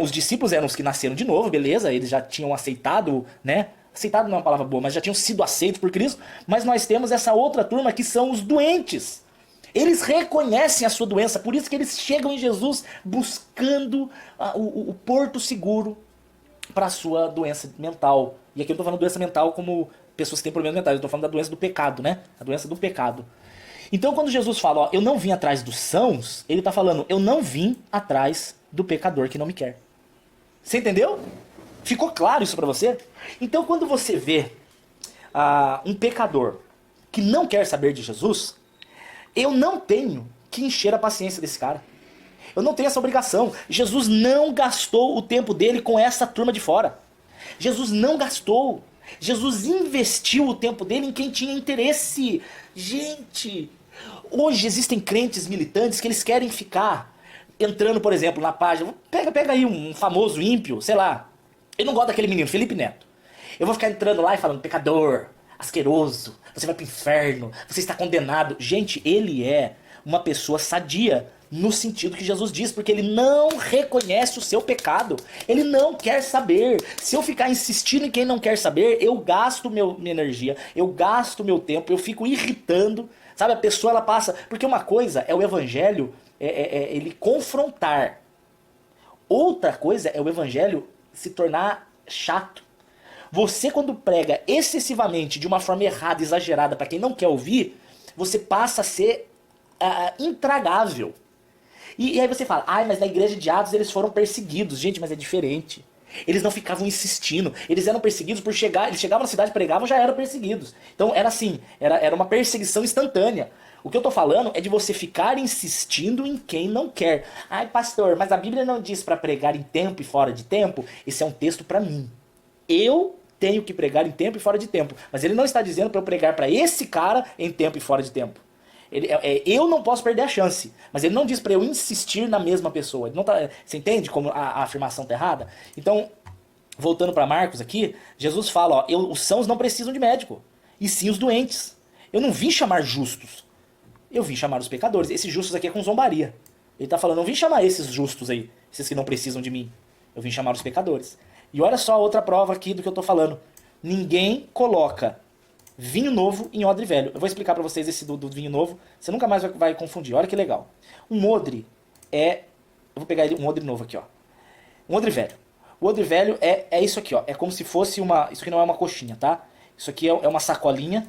os discípulos eram os que nasceram de novo, beleza? Eles já tinham aceitado, né? Aceitado não é uma palavra boa, mas já tinham sido aceitos por Cristo. Mas nós temos essa outra turma que são os doentes. Eles reconhecem a sua doença, por isso que eles chegam em Jesus buscando o porto seguro para a sua doença mental. E aqui eu não estou falando doença mental como pessoas que têm problemas mentais, eu estou falando da doença do pecado, né? A doença do pecado. Então quando Jesus fala, ó, eu não vim atrás dos sãos, ele está falando, eu não vim atrás do pecador que não me quer. Você entendeu? Ficou claro isso para você? Então quando você vê um pecador que não quer saber de Jesus, eu não tenho que encher a paciência desse cara. Eu não tenho essa obrigação. Jesus não gastou o tempo dele com essa turma de fora. Jesus não gastou. Jesus investiu o tempo dele em quem tinha interesse. Gente, hoje existem crentes militantes que eles querem ficar entrando, por exemplo, na página. Pega aí um famoso ímpio, sei lá. Eu não gosto daquele menino, Felipe Neto. Eu vou ficar entrando lá e falando, pecador, asqueroso, você vai pro inferno, você está condenado. Gente, ele é uma pessoa sadia no sentido que Jesus diz, porque ele não reconhece o seu pecado. Ele não quer saber. Se eu ficar insistindo em quem não quer saber, eu gasto minha energia, eu gasto meu tempo, eu fico irritando. Sabe, a pessoa ela passa... Porque uma coisa é o evangelho, ele confrontar. Outra coisa é o evangelho se tornar chato. Você quando prega excessivamente, de uma forma errada, exagerada, para quem não quer ouvir, você passa a ser intragável. E aí você fala, mas na igreja de Atos eles foram perseguidos. Gente, mas é diferente. Eles não ficavam insistindo. Eles eram perseguidos por chegar. Eles chegavam na cidade, pregavam, já eram perseguidos. Então era assim, era uma perseguição instantânea. O que eu tô falando é de você ficar insistindo em quem não quer. Ai, pastor, mas a Bíblia não diz para pregar em tempo e fora de tempo? Esse é um texto para mim. Eu tenho que pregar em tempo e fora de tempo. Mas ele não está dizendo para eu pregar para esse cara em tempo e fora de tempo. Eu não posso perder a chance. Mas ele não diz para eu insistir na mesma pessoa. Ele não tá, você entende como a afirmação está errada? Então, voltando para Marcos aqui, Jesus fala, os sãos não precisam de médico, e sim os doentes. Eu não vim chamar justos. Eu vim chamar os pecadores. Esses justos aqui é com zombaria. Ele está falando, não vim chamar esses justos aí, esses que não precisam de mim. Eu vim chamar os pecadores. E olha só a outra prova aqui do que eu estou falando. Ninguém coloca vinho novo em odre velho. Eu vou explicar para vocês esse do vinho novo. Você nunca mais vai confundir. Olha que legal. Um odre eu vou pegar um odre novo aqui, ó. Um odre velho. O odre velho é isso aqui, ó. É como se fosse isso aqui não é uma coxinha, tá? Isso aqui é uma sacolinha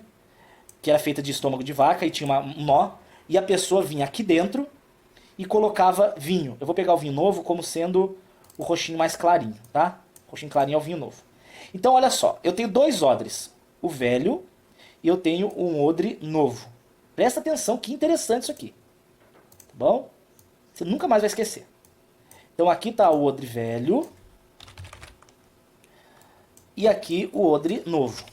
que era feita de estômago de vaca e tinha um nó. E a pessoa vinha aqui dentro e colocava vinho. Eu vou pegar o vinho novo como sendo o roxinho mais clarinho, tá? O roxinho clarinho é o vinho novo. Então, olha só. Eu tenho 2 odres. O velho e eu tenho um odre novo. Presta atenção, que interessante isso aqui. Tá bom? Você nunca mais vai esquecer. Então aqui está o odre velho. E aqui o odre novo.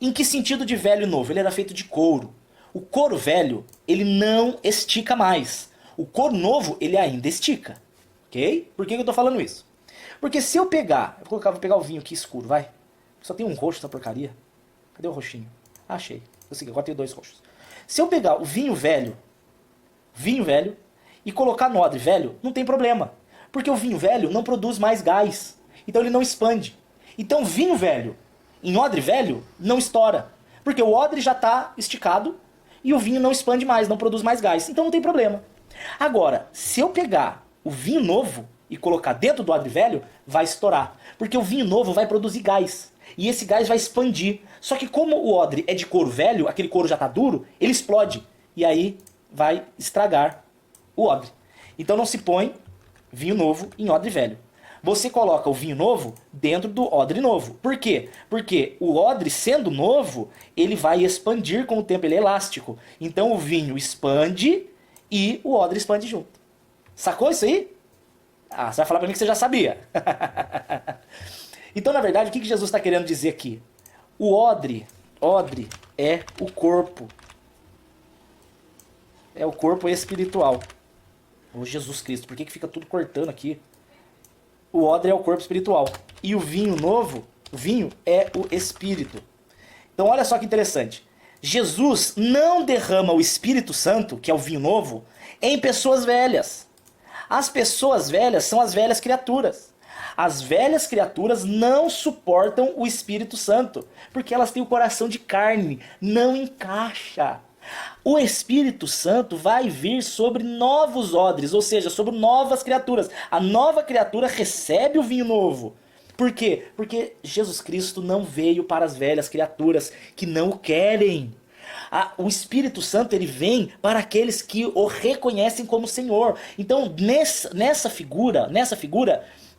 Em que sentido de velho e novo? Ele era feito de couro. O couro velho, ele não estica mais. O couro novo, ele ainda estica. Ok? Por que eu estou falando isso? Porque se eu pegar... Vou pegar o vinho aqui escuro, vai. Só tem um roxo essa porcaria. Cadê o roxinho? Achei. Consegui, agora tem 2 roxos. Se eu pegar o vinho velho, e colocar no odre velho, não tem problema. Porque o vinho velho não produz mais gás. Então ele não expande. Então vinho velho em odre velho não estoura. Porque o odre já está esticado e o vinho não expande mais, não produz mais gás. Então não tem problema. Agora, se eu pegar o vinho novo e colocar dentro do odre velho, vai estourar. Porque o vinho novo vai produzir gás. E esse gás vai expandir. Só que como o odre é de couro velho, aquele couro já está duro, ele explode. E aí vai estragar o odre. Então não se põe vinho novo em odre velho. Você coloca o vinho novo dentro do odre novo. Por quê? Porque o odre, sendo novo, ele vai expandir com o tempo, ele é elástico. Então o vinho expande e o odre expande junto. Sacou isso aí? Ah, você vai falar pra mim que você já sabia. Então, na verdade, o que Jesus está querendo dizer aqui? O odre é o corpo. É o corpo espiritual. Ô Jesus Cristo, por que fica tudo cortando aqui? O odre é o corpo espiritual. E o vinho novo, o vinho é o espírito. Então olha só que interessante. Jesus não derrama o Espírito Santo, que é o vinho novo, em pessoas velhas. As pessoas velhas são as velhas criaturas. As velhas criaturas não suportam o Espírito Santo, porque elas têm o coração de carne, não encaixa. O Espírito Santo vai vir sobre novos odres, ou seja, sobre novas criaturas. A nova criatura recebe o vinho novo. Por quê? Porque Jesus Cristo não veio para as velhas criaturas que não o querem. O Espírito Santo ele vem para aqueles que o reconhecem como Senhor. Então, nessa figura,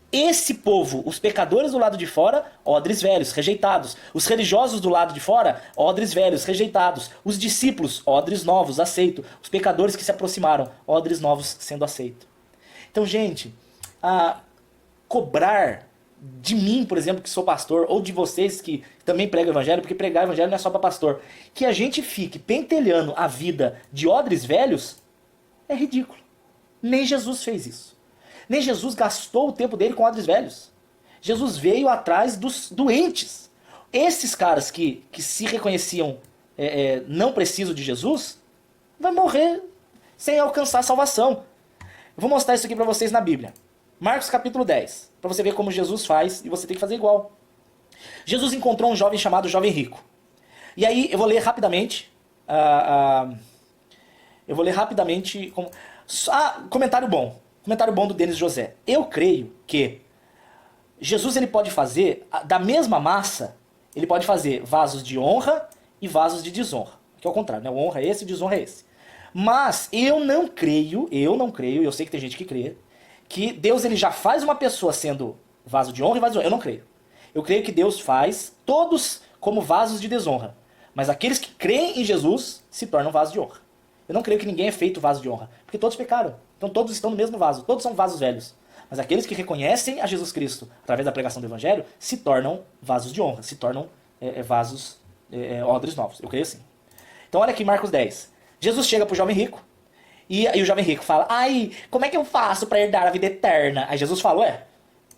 esse povo, os pecadores do lado de fora, odres velhos, rejeitados. Os religiosos do lado de fora, odres velhos, rejeitados. Os discípulos, odres novos, aceitos. Os pecadores que se aproximaram, odres novos, sendo aceitos. Então, gente, cobrar de mim, por exemplo, que sou pastor, ou de vocês que também pregam o evangelho, porque pregar o evangelho não é só para pastor, que a gente fique pentelhando a vida de odres velhos, é ridículo. Nem Jesus fez isso. Nem Jesus gastou o tempo dele com odres velhos. Jesus veio atrás dos doentes. Esses caras que se reconheciam não preciso de Jesus, vai morrer sem alcançar a salvação. Eu vou mostrar isso aqui para vocês na Bíblia. Marcos capítulo 10. Para você ver como Jesus faz e você tem que fazer igual. Jesus encontrou um jovem chamado Jovem Rico. E aí eu vou ler rapidamente. Comentário bom. Comentário bom do Denis José. Eu creio que Jesus ele pode fazer, da mesma massa, ele pode fazer vasos de honra e vasos de desonra. Que é o contrário, né? Honra é esse, desonra é esse. Mas eu não creio, eu sei que tem gente que crê, que Deus ele já faz uma pessoa sendo vaso de honra e vaso de desonra. Eu não creio. Eu creio que Deus faz todos como vasos de desonra. Mas aqueles que creem em Jesus se tornam vasos de honra. Eu não creio que ninguém é feito vaso de honra. Porque todos pecaram. Então todos estão no mesmo vaso. Todos são vasos velhos. Mas aqueles que reconhecem a Jesus Cristo através da pregação do Evangelho se tornam vasos de honra. Se tornam vasos, odres novos. Eu creio assim. Então olha aqui Marcos 10. Jesus chega para o jovem rico. E aí o jovem rico fala: ai, como é que eu faço para herdar a vida eterna? Aí Jesus fala: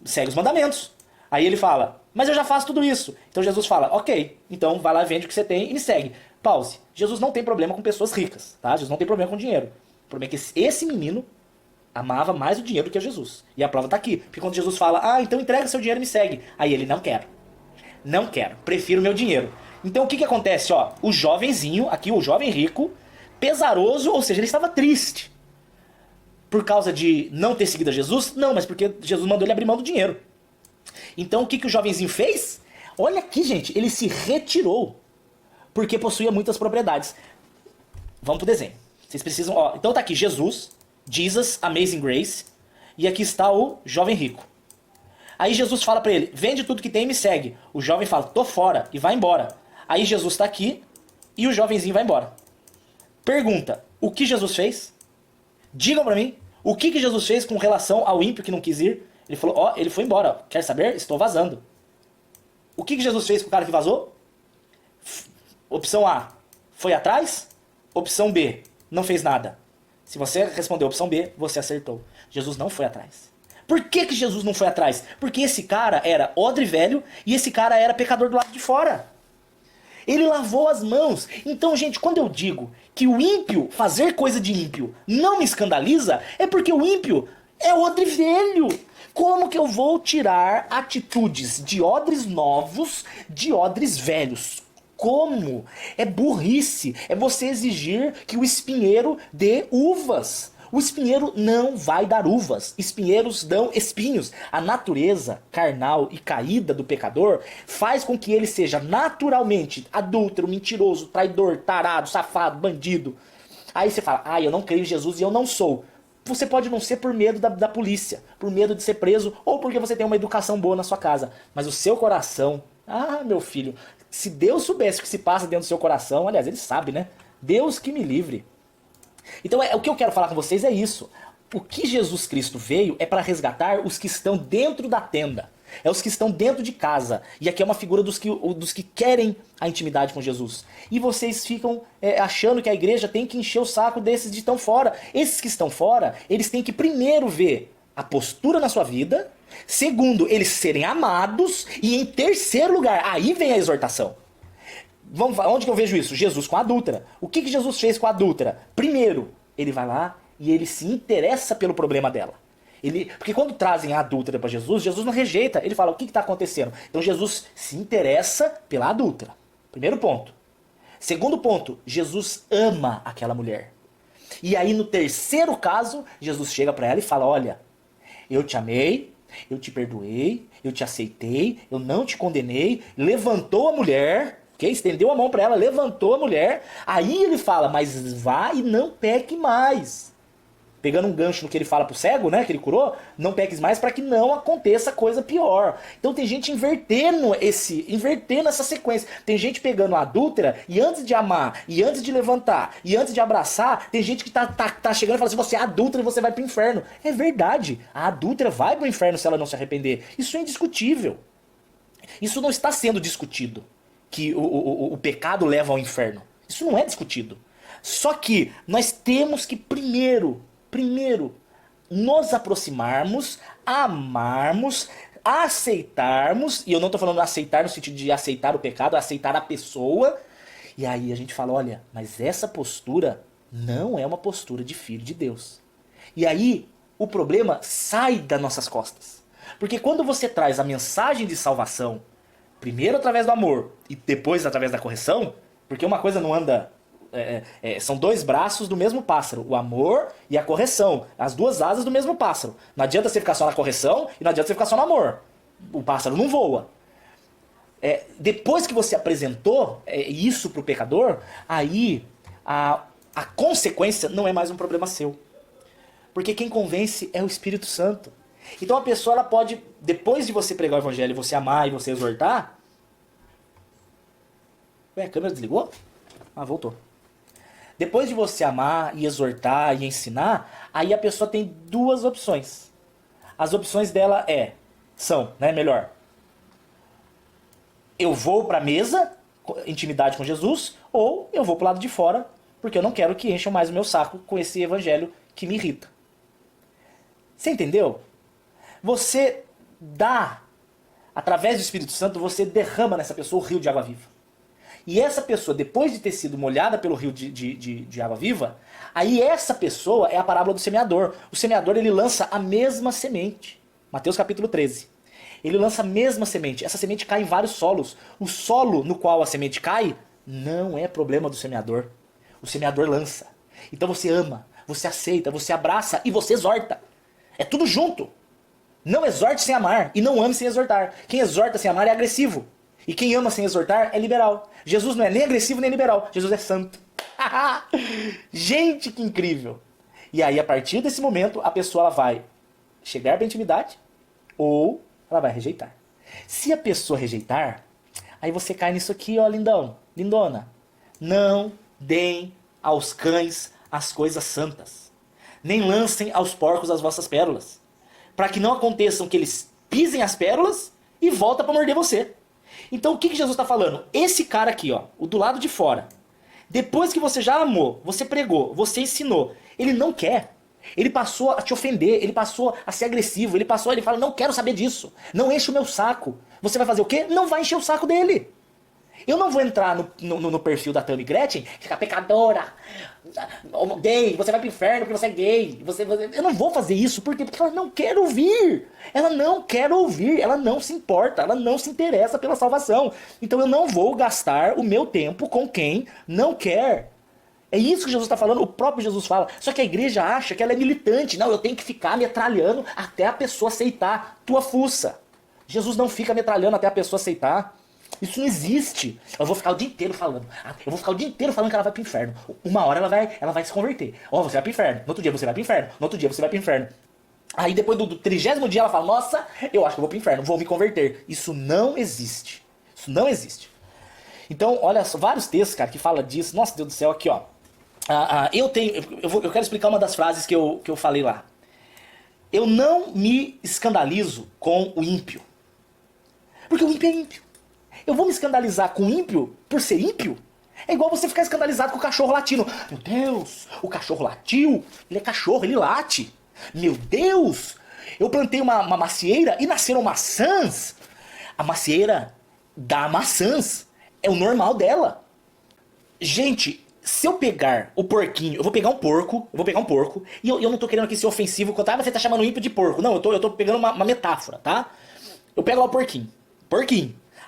segue os mandamentos. Aí ele fala: mas eu já faço tudo isso. Então Jesus fala: ok, então vai lá, vende o que você tem e me segue. Pause. Jesus não tem problema com pessoas ricas, tá? Jesus não tem problema com dinheiro. O problema é que esse menino amava mais o dinheiro do que Jesus. E a prova está aqui. Porque quando Jesus fala: então entrega seu dinheiro e me segue. Aí ele: não quero. Não quero. Prefiro meu dinheiro. Então o que acontece? O jovenzinho, aqui o jovem rico, pesaroso, ou seja, ele estava triste. Por causa de não ter seguido a Jesus? Não, mas porque Jesus mandou ele abrir mão do dinheiro. Então o que o jovenzinho fez? Olha aqui, gente, ele se retirou. Porque possuía muitas propriedades. Vamos pro desenho. Vocês precisam... então tá aqui Jesus, Amazing Grace. E aqui está o jovem rico. Aí Jesus fala pra ele: vende tudo que tem e me segue. O jovem fala: tô fora, e vai embora. Aí Jesus tá aqui e o jovenzinho vai embora. Pergunta, o que Jesus fez? Digam pra mim, o que Jesus fez com relação ao ímpio que não quis ir? Ele falou, ó, ele foi embora, quer saber? Estou vazando. O que Jesus fez com o cara que vazou? Opção A, foi atrás? Opção B, não fez nada. Se você respondeu opção B, você acertou. Jesus não foi atrás. Por que Jesus não foi atrás? Porque esse cara era odre velho e esse cara era pecador do lado de fora. Ele lavou as mãos. Então, gente, quando eu digo que o ímpio fazer coisa de ímpio não me escandaliza, é porque o ímpio é odre velho. Como que eu vou tirar atitudes de odres novos de odres velhos? Como? É burrice. É você exigir que o espinheiro dê uvas. O espinheiro não vai dar uvas. Espinheiros dão espinhos. A natureza carnal e caída do pecador faz com que ele seja naturalmente adúltero, mentiroso, traidor, tarado, safado, bandido. Aí você fala, eu não creio em Jesus e eu não sou. Você pode não ser por medo da polícia, por medo de ser preso, ou porque você tem uma educação boa na sua casa. Mas o seu coração, meu filho, se Deus soubesse o que se passa dentro do seu coração, aliás, ele sabe, né? Deus que me livre. Então o que eu quero falar com vocês é isso. O que Jesus Cristo veio é para resgatar os que estão dentro da tenda. É os que estão dentro de casa. E aqui é uma figura dos que querem a intimidade com Jesus. E vocês ficam achando que a igreja tem que encher o saco desses que estão fora. Esses que estão fora, eles têm que primeiro ver a postura na sua vida. Segundo, eles serem amados. E em terceiro lugar, aí vem a exortação. Onde que eu vejo isso? Jesus com a adúltera. O que Jesus fez com a adúltera? Primeiro, ele vai lá e ele se interessa pelo problema dela. Porque quando trazem a adúltera para Jesus, Jesus não rejeita. Ele fala, o que está acontecendo? Então Jesus se interessa pela adúltera. Primeiro ponto. Segundo ponto, Jesus ama aquela mulher. E aí no terceiro caso, Jesus chega para ela e fala, olha, eu te amei, eu te perdoei, eu te aceitei, eu não te condenei, levantou a mulher, estendeu a mão para ela, levantou a mulher, aí ele fala, mas vá e não peque mais. Pegando um gancho no que ele fala pro cego, né, que ele curou, não peques mais para que não aconteça coisa pior. Então tem gente invertendo essa sequência. Tem gente pegando a adúltera e antes de amar, e antes de levantar, e antes de abraçar, tem gente que tá chegando e fala assim, você é adúltera e você vai pro inferno. É verdade, a adúltera vai pro inferno se ela não se arrepender. Isso é indiscutível. Isso não está sendo discutido, que o pecado leva ao inferno. Isso não é discutido. Só que nós temos que primeiro nos aproximarmos, amarmos, aceitarmos, e eu não estou falando aceitar no sentido de aceitar o pecado, aceitar a pessoa, e aí a gente fala, olha, mas essa postura não é uma postura de filho de Deus. E aí o problema sai das nossas costas. Porque quando você traz a mensagem de salvação, primeiro através do amor e depois através da correção, porque uma coisa não anda... são dois braços do mesmo pássaro, o amor e a correção, as duas asas do mesmo pássaro. Não adianta você ficar só na correção e não adianta você ficar só no amor. O pássaro não voa. Depois que você apresentou isso para o pecador, aí a consequência não é mais um problema seu. Porque quem convence é o Espírito Santo. Então a pessoa ela pode, depois de você pregar o evangelho, você amar e você exortar... Ué, a câmera desligou? Voltou. Depois de você amar e exortar e ensinar, aí a pessoa tem duas opções. As opções dela são, melhor. Eu vou para a mesa, intimidade com Jesus, ou eu vou para o lado de fora, porque eu não quero que encham mais o meu saco com esse evangelho que me irrita. Você entendeu? Você dá, através do Espírito Santo, você derrama nessa pessoa o rio de água viva. E essa pessoa, depois de ter sido molhada pelo rio de água viva, aí essa pessoa é a parábola do semeador. O semeador, ele lança a mesma semente. Mateus capítulo 13. Ele lança a mesma semente. Essa semente cai em vários solos. O solo no qual a semente cai não é problema do semeador. O semeador lança. Então você ama, você aceita, você abraça e você exorta. É tudo junto. Não exorte sem amar e não ame sem exortar. Quem exorta sem amar é agressivo. E quem ama sem exortar é liberal. Jesus não é nem agressivo nem liberal. Jesus é santo. Gente, que incrível. E aí, a partir desse momento, a pessoa ela vai chegar para a intimidade ou ela vai rejeitar. Se a pessoa rejeitar, aí você cai nisso aqui, ó, lindão, lindona. Não deem aos cães as coisas santas, nem lancem aos porcos as vossas pérolas, para que não aconteçam que eles pisem as pérolas e voltem para morder você. Então o que Jesus está falando? Esse cara aqui, ó, o do lado de fora, depois que você já amou, você pregou, você ensinou, ele não quer. Ele passou a te ofender, ele passou a ser agressivo, ele fala, não quero saber disso, não enche o meu saco. Você vai fazer o quê? Não vai encher o saco dele. Eu não vou entrar no perfil da Tammy Gretchen, ficar pecadora, gay, você vai pro inferno porque você é gay. Eu não vou fazer isso, por quê? Porque ela não quer ouvir. Ela não quer ouvir, ela não se importa, ela não se interessa pela salvação. Então eu não vou gastar o meu tempo com quem não quer. É isso que Jesus está falando, o próprio Jesus fala. Só que a igreja acha que ela é militante. Não, eu tenho que ficar metralhando até a pessoa aceitar. Tua fuça. Jesus não fica metralhando até a pessoa aceitar. Isso não existe. Eu vou ficar o dia inteiro falando. Eu vou ficar o dia inteiro falando que ela vai pro inferno. Uma hora ela vai se converter. Ó, você vai pro inferno. No outro dia você vai pro inferno. No outro dia você vai pro inferno. Aí depois do 30º dia ela fala, nossa, eu acho que eu vou pro inferno, vou me converter. Isso não existe. Isso não existe. Então, olha só, vários textos, cara, que fala disso. Nossa, Deus do céu, aqui, ó. Eu quero explicar uma das frases que eu falei lá. Eu não me escandalizo com o ímpio. Porque o ímpio é ímpio. Eu vou me escandalizar com o ímpio por ser ímpio? É igual você ficar escandalizado com o cachorro latindo. Meu Deus, o cachorro latiu. Ele é cachorro, ele late. Meu Deus, eu plantei uma macieira e nasceram maçãs. A macieira dá maçãs. É o normal dela. Gente, se eu pegar o porquinho, eu vou pegar um porco, e eu não tô querendo aqui ser ofensivo, quando você tá chamando o ímpio de porco. Não, eu tô pegando uma metáfora, tá? Eu pego lá o porquinho.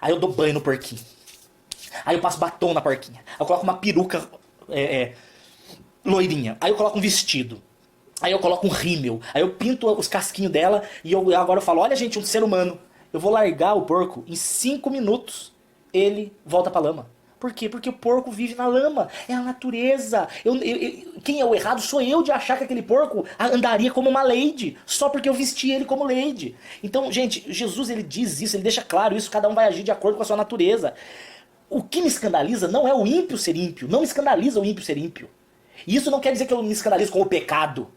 Aí eu dou banho no porquinho. Aí eu passo batom na porquinha. Aí eu coloco uma peruca loirinha. Aí eu coloco um vestido. Aí eu coloco um rímel. Aí eu pinto os casquinhos dela e agora eu falo, olha gente, um ser humano. Eu vou largar o porco, em 5 minutos ele volta pra lama. Por quê? Porque o porco vive na lama. É a natureza. Quem é o errado sou eu de achar que aquele porco andaria como uma lady. Só porque eu vesti ele como lady. Então, gente, Jesus ele diz isso, ele deixa claro isso. Cada um vai agir de acordo com a sua natureza. O que me escandaliza não é o ímpio ser ímpio. Não me escandaliza o ímpio ser ímpio. E isso não quer dizer que eu me escandalizo com o pecado.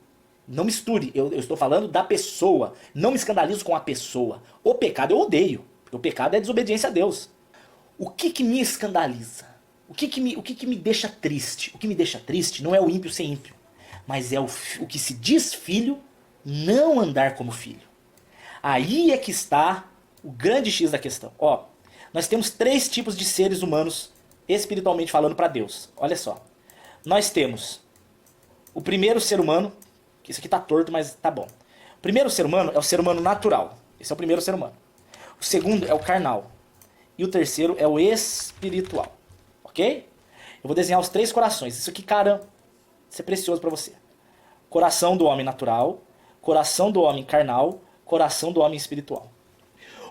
Não misture. Eu estou falando da pessoa. Não me escandalizo com a pessoa. O pecado eu odeio. O pecado é desobediência a Deus. O que me escandaliza? O que me deixa triste? O que me deixa triste não é o ímpio ser ímpio, mas é o que se diz filho não andar como filho. Aí é que está o grande X da questão. Ó, nós temos 3 tipos de seres humanos espiritualmente falando para Deus. Olha só. Nós temos o primeiro ser humano, que isso aqui tá torto, mas tá bom. O primeiro ser humano é o ser humano natural. Esse é o primeiro ser humano. O segundo é o carnal. E o terceiro é o espiritual. Ok? Eu vou desenhar os 3 corações. Isso aqui, cara, isso é precioso para você. Coração do homem natural, coração do homem carnal, coração do homem espiritual.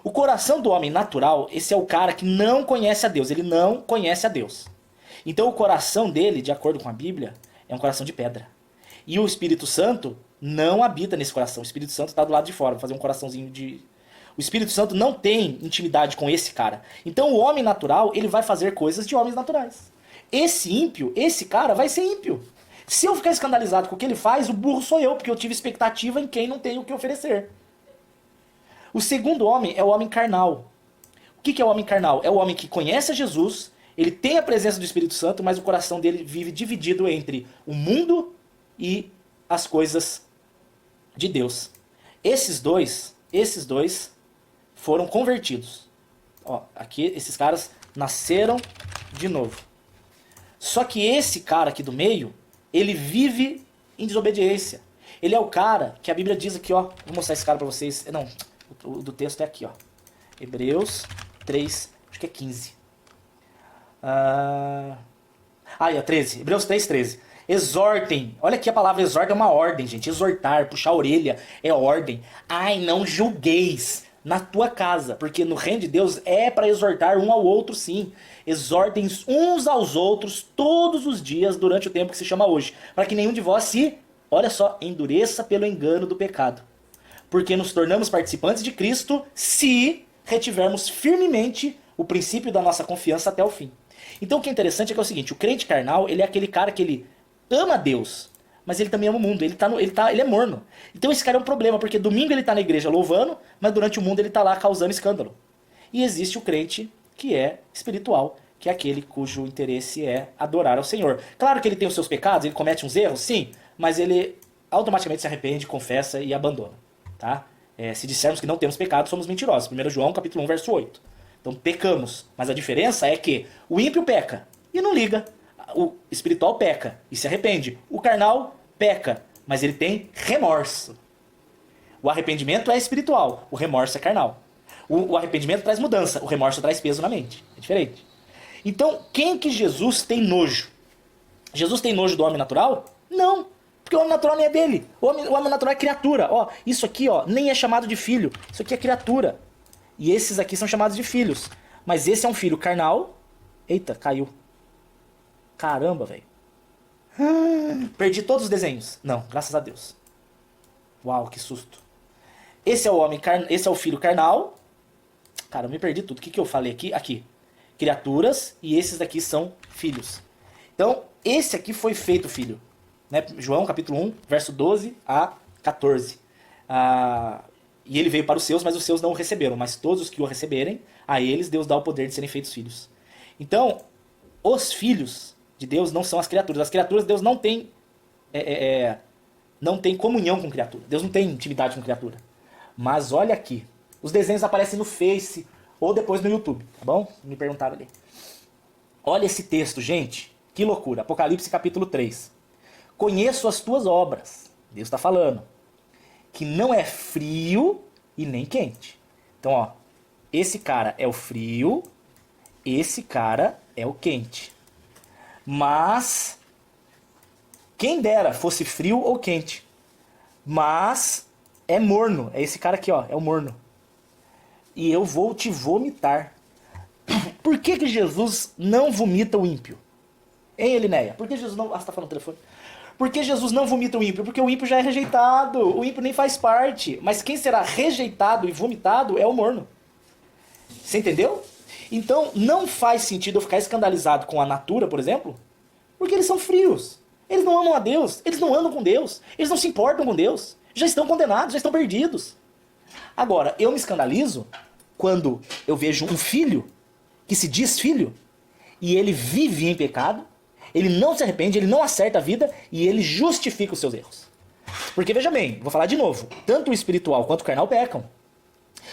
O coração do homem natural, esse é o cara que não conhece a Deus. Ele não conhece a Deus. Então o coração dele, de acordo com a Bíblia, é um coração de pedra. E o Espírito Santo não habita nesse coração. O Espírito Santo está do lado de fora. Vou fazer um coraçãozinho de... O Espírito Santo não tem intimidade com esse cara. Então o homem natural, ele vai fazer coisas de homens naturais. Esse ímpio, esse cara vai ser ímpio. Se eu ficar escandalizado com o que ele faz, o burro sou eu, porque eu tive expectativa em quem não tem o que oferecer. O segundo homem é o homem carnal. O que é o homem carnal? É o homem que conhece a Jesus, ele tem a presença do Espírito Santo, mas o coração dele vive dividido entre o mundo e as coisas de Deus. Esses dois foram convertidos. Ó, aqui esses caras nasceram de novo. Só que esse cara aqui do meio, ele vive em desobediência. Ele é o cara que a Bíblia diz aqui, ó. Vou mostrar esse cara pra vocês. Não, o do texto é aqui, ó. Hebreus 3, acho que é 15. Aí, ó, 13. Hebreus 3, 13. Exortem. Olha aqui a palavra exorta é uma ordem, gente. Exortar, puxar a orelha é ordem. Ai, não julgueis na tua casa, porque no reino de Deus é para exortar um ao outro, sim. Exortem uns aos outros todos os dias durante o tempo que se chama hoje, para que nenhum de vós se, olha só, endureça pelo engano do pecado. Porque nos tornamos participantes de Cristo se retivermos firmemente o princípio da nossa confiança até o fim. Então o que é interessante é que é o seguinte, o crente carnal, ele é aquele cara que ele ama Deus, mas ele também ama o mundo, ele é morno. Então esse cara é um problema, porque domingo ele tá na igreja louvando, mas durante o mundo ele tá lá causando escândalo. E existe o crente que é espiritual, que é aquele cujo interesse é adorar ao Senhor. Claro que ele tem os seus pecados, ele comete uns erros, sim, mas ele automaticamente se arrepende, confessa e abandona. Tá? Se dissermos que não temos pecado, somos mentirosos. 1 João capítulo 1, verso 8. Então pecamos, mas a diferença é que o ímpio peca e não liga. O espiritual peca e se arrepende. O carnal peca, mas ele tem remorso. O arrependimento é espiritual, o remorso é carnal. O arrependimento traz mudança, o remorso traz peso na mente. É diferente. Então, quem que Jesus tem nojo? Jesus tem nojo do homem natural? Não, porque o homem natural nem é dele. O homem natural é criatura. Ó, isso aqui ó, nem é chamado de filho, isso aqui é criatura. E esses aqui são chamados de filhos. Mas esse é um filho carnal. Eita, caiu. Caramba, velho. Perdi todos os desenhos. Não, graças a Deus. Uau, que susto. Esse é o esse é o filho carnal. Cara, eu me perdi tudo. O que, que eu falei aqui? Aqui. Criaturas. E esses daqui são filhos. Então, esse aqui foi feito filho. Né? João, capítulo 1, verso 12 a 14. E ele veio para os seus, mas os seus não o receberam. Mas todos os que o receberem, a eles Deus dá o poder de serem feitos filhos. Então, os filhos de Deus não são as criaturas. As criaturas, Deus não tem, não tem comunhão com criatura. Deus não tem intimidade com criatura. Mas olha aqui. Os desenhos aparecem no Face ou depois no YouTube, tá bom? Me perguntaram ali. Olha esse texto, gente. Que loucura. Apocalipse capítulo 3. Conheço as tuas obras. Deus está falando. Que não é frio e nem quente. Então, ó. Esse cara é o frio. Esse cara é o quente. Mas quem dera fosse frio ou quente. Mas é morno. É esse cara aqui, ó. É o morno. E eu vou te vomitar. Por que que Jesus não vomita o ímpio? Hein, Elinéia? Por que Jesus não... Ah, você tá falando no telefone. Por que Jesus não vomita o ímpio? Porque o ímpio já é rejeitado. O ímpio nem faz parte. Mas quem será rejeitado e vomitado é o morno. Você entendeu? Então, não faz sentido eu ficar escandalizado com a natura, por exemplo, porque eles são frios. Eles não amam a Deus. Eles não andam com Deus. Eles não se importam com Deus. Já estão condenados, já estão perdidos. Agora, eu me escandalizo quando eu vejo um filho que se diz filho e ele vive em pecado, ele não se arrepende, ele não acerta a vida e ele justifica os seus erros. Porque, veja bem, vou falar de novo, tanto o espiritual quanto o carnal pecam.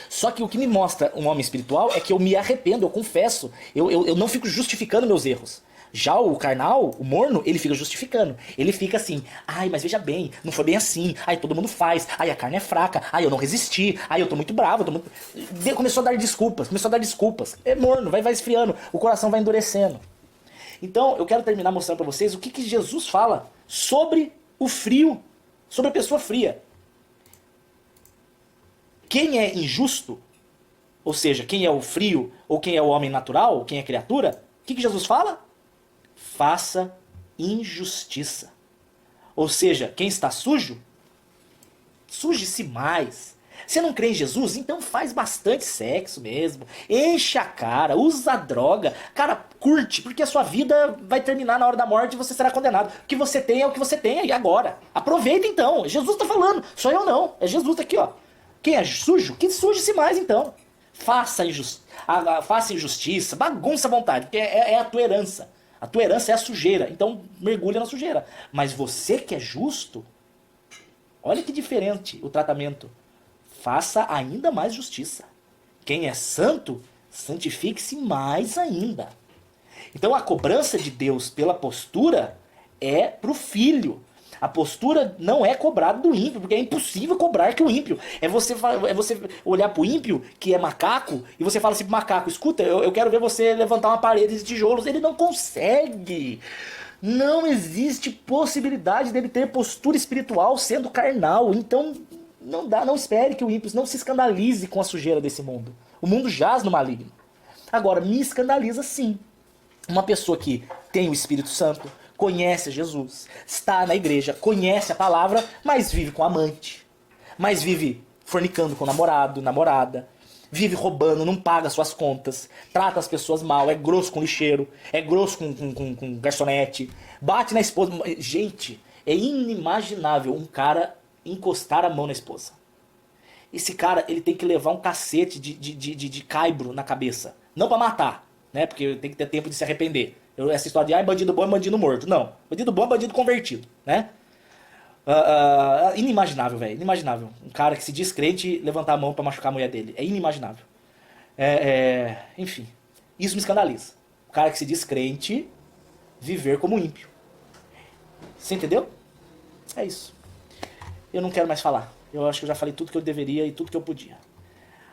Só que o que me mostra um homem espiritual é que eu me arrependo, eu confesso, eu não fico justificando meus erros. Já o carnal, o morno, ele fica justificando. Ele fica assim, ai, mas veja bem, não foi bem assim, ai, todo mundo faz, ai, a carne é fraca, ai, eu não resisti, ai, eu tô muito bravo, Começou a dar desculpas. É morno, vai esfriando, o coração vai endurecendo. Então, eu quero terminar mostrando pra vocês o que Jesus fala sobre o frio, sobre a pessoa fria. Quem é injusto, ou seja, quem é o frio, ou quem é o homem natural, quem é criatura, o que Jesus fala? Faça injustiça. Ou seja, quem está sujo, suje-se mais. Você não crê em Jesus? Então faz bastante sexo mesmo. Enche a cara, usa droga. Cara, curte, porque a sua vida vai terminar na hora da morte e você será condenado. O que você tem é o que você tem aí agora. Aproveita então. Jesus está falando. Só eu não. É Jesus aqui, ó. Quem é sujo? Que suje-se mais então. Faça injustiça, bagunça à vontade, porque é a tua herança. A tua herança é a sujeira, então mergulha na sujeira. Mas você que é justo, olha que diferente o tratamento. Faça ainda mais justiça. Quem é santo, santifique-se mais ainda. Então a cobrança de Deus pela postura é pro filho. A postura não é cobrada do ímpio, porque é impossível cobrar que o ímpio. É você olhar pro ímpio, que é macaco, e você fala assim pro macaco, escuta, eu quero ver você levantar uma parede de tijolos. Ele não consegue. Não existe possibilidade dele ter postura espiritual sendo carnal. Então, não espere que o ímpio não se escandalize com a sujeira desse mundo. O mundo jaz no maligno. Agora, me escandaliza sim. Uma pessoa que tem o Espírito Santo, conhece Jesus, está na igreja, conhece a palavra, mas vive com amante, mas vive fornicando com namorado, namorada, vive roubando, não paga suas contas, trata as pessoas mal, é grosso com lixeiro, é grosso com garçonete, bate na esposa. Gente, é inimaginável um cara encostar a mão na esposa. Esse cara, ele tem que levar um cacete de caibro na cabeça. Não pra matar, né? Porque tem que ter tempo de se arrepender. Essa história de, bandido bom é bandido morto. Não, bandido bom é bandido convertido, né? Inimaginável, velho. Inimaginável. Um cara que se diz crente levantar a mão pra machucar a mulher dele. É inimaginável. Enfim, isso me escandaliza. O cara que se diz crente viver como ímpio. Você entendeu? É isso. Eu não quero mais falar. Eu acho que eu já falei tudo que eu deveria e tudo que eu podia.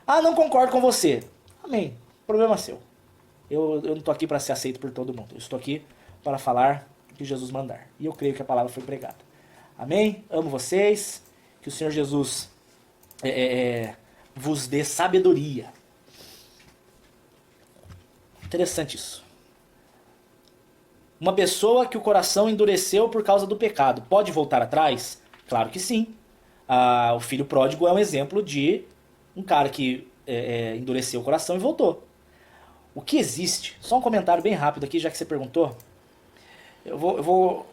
Ah, não concordo com você. Amém. Problema seu. Eu não estou aqui para ser aceito por todo mundo. Eu estou aqui para falar o que Jesus mandar. E eu creio que a palavra foi pregada. Amém? Amo vocês. Que o Senhor Jesus vos dê sabedoria. Interessante isso. Uma pessoa que o coração endureceu por causa do pecado, pode voltar atrás? Claro que sim. O filho pródigo é um exemplo de um cara que endureceu o coração e voltou. O que existe, só um comentário bem rápido aqui, já que você perguntou. Eu vou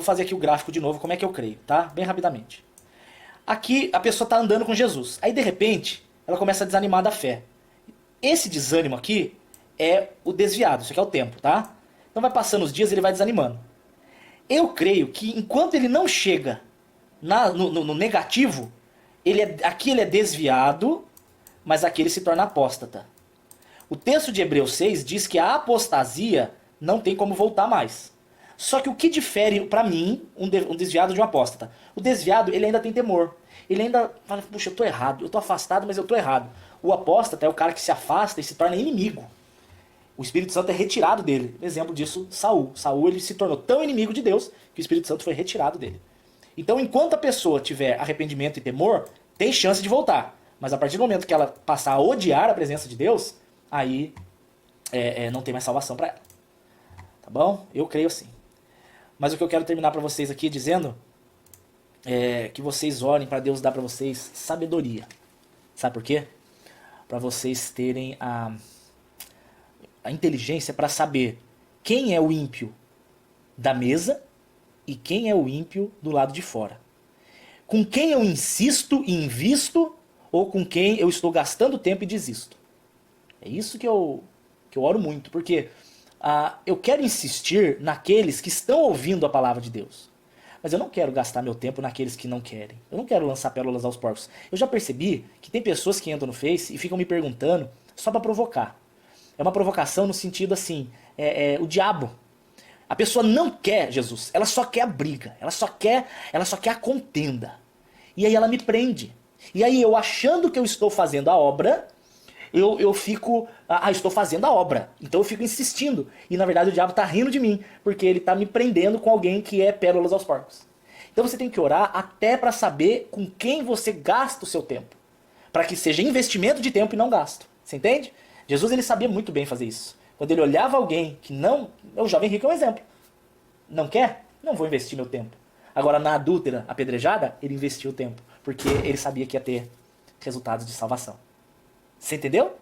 fazer aqui o gráfico de novo, como é que eu creio, tá? Bem rapidamente. Aqui a pessoa está andando com Jesus. Aí de repente ela começa a desanimar da fé. Esse desânimo aqui é o desviado, isso aqui é o tempo, tá? Então vai passando os dias e ele vai desanimando. Eu creio que enquanto ele não chega no negativo, aqui ele é desviado, mas aqui ele se torna apóstata. O texto de Hebreus 6 diz que a apostasia não tem como voltar mais. Só que o que difere, para mim, um desviado de um apóstata? O desviado, ele ainda tem temor. Ele ainda fala, puxa, eu tô errado, eu tô afastado, mas eu tô errado. O apóstata é o cara que se afasta e se torna inimigo. O Espírito Santo é retirado dele. Exemplo disso, Saul. Saul, ele se tornou tão inimigo de Deus que o Espírito Santo foi retirado dele. Então, enquanto a pessoa tiver arrependimento e temor, tem chance de voltar. Mas a partir do momento que ela passar a odiar a presença de Deus, aí não tem mais salvação para ela. Tá bom? Eu creio assim. Mas o que eu quero terminar para vocês aqui dizendo é que vocês orem para Deus dar para vocês sabedoria. Sabe por quê? Para vocês terem a inteligência para saber quem é o ímpio da mesa e quem é o ímpio do lado de fora. Com quem eu insisto e invisto ou com quem eu estou gastando tempo e desisto. É isso que eu oro muito, porque eu quero insistir naqueles que estão ouvindo a palavra de Deus. Mas eu não quero gastar meu tempo naqueles que não querem. Eu não quero lançar pérolas aos porcos. Eu já percebi que tem pessoas que entram no Face e ficam me perguntando só para provocar. É uma provocação no sentido assim, o diabo. A pessoa não quer Jesus, ela só quer a briga, ela só quer a contenda. E aí ela me prende. E aí eu achando que eu estou fazendo a obra, eu fico, estou fazendo a obra. Então eu fico insistindo. E na verdade o diabo está rindo de mim, porque ele está me prendendo com alguém que é pérolas aos porcos. Então você tem que orar até para saber com quem você gasta o seu tempo. Para que seja investimento de tempo e não gasto. Você entende? Jesus ele sabia muito bem fazer isso. Quando ele olhava alguém que não... O jovem rico é um exemplo. Não quer? Não vou investir meu tempo. Agora na adúltera apedrejada, ele investiu o tempo. Porque ele sabia que ia ter resultados de salvação. Você entendeu?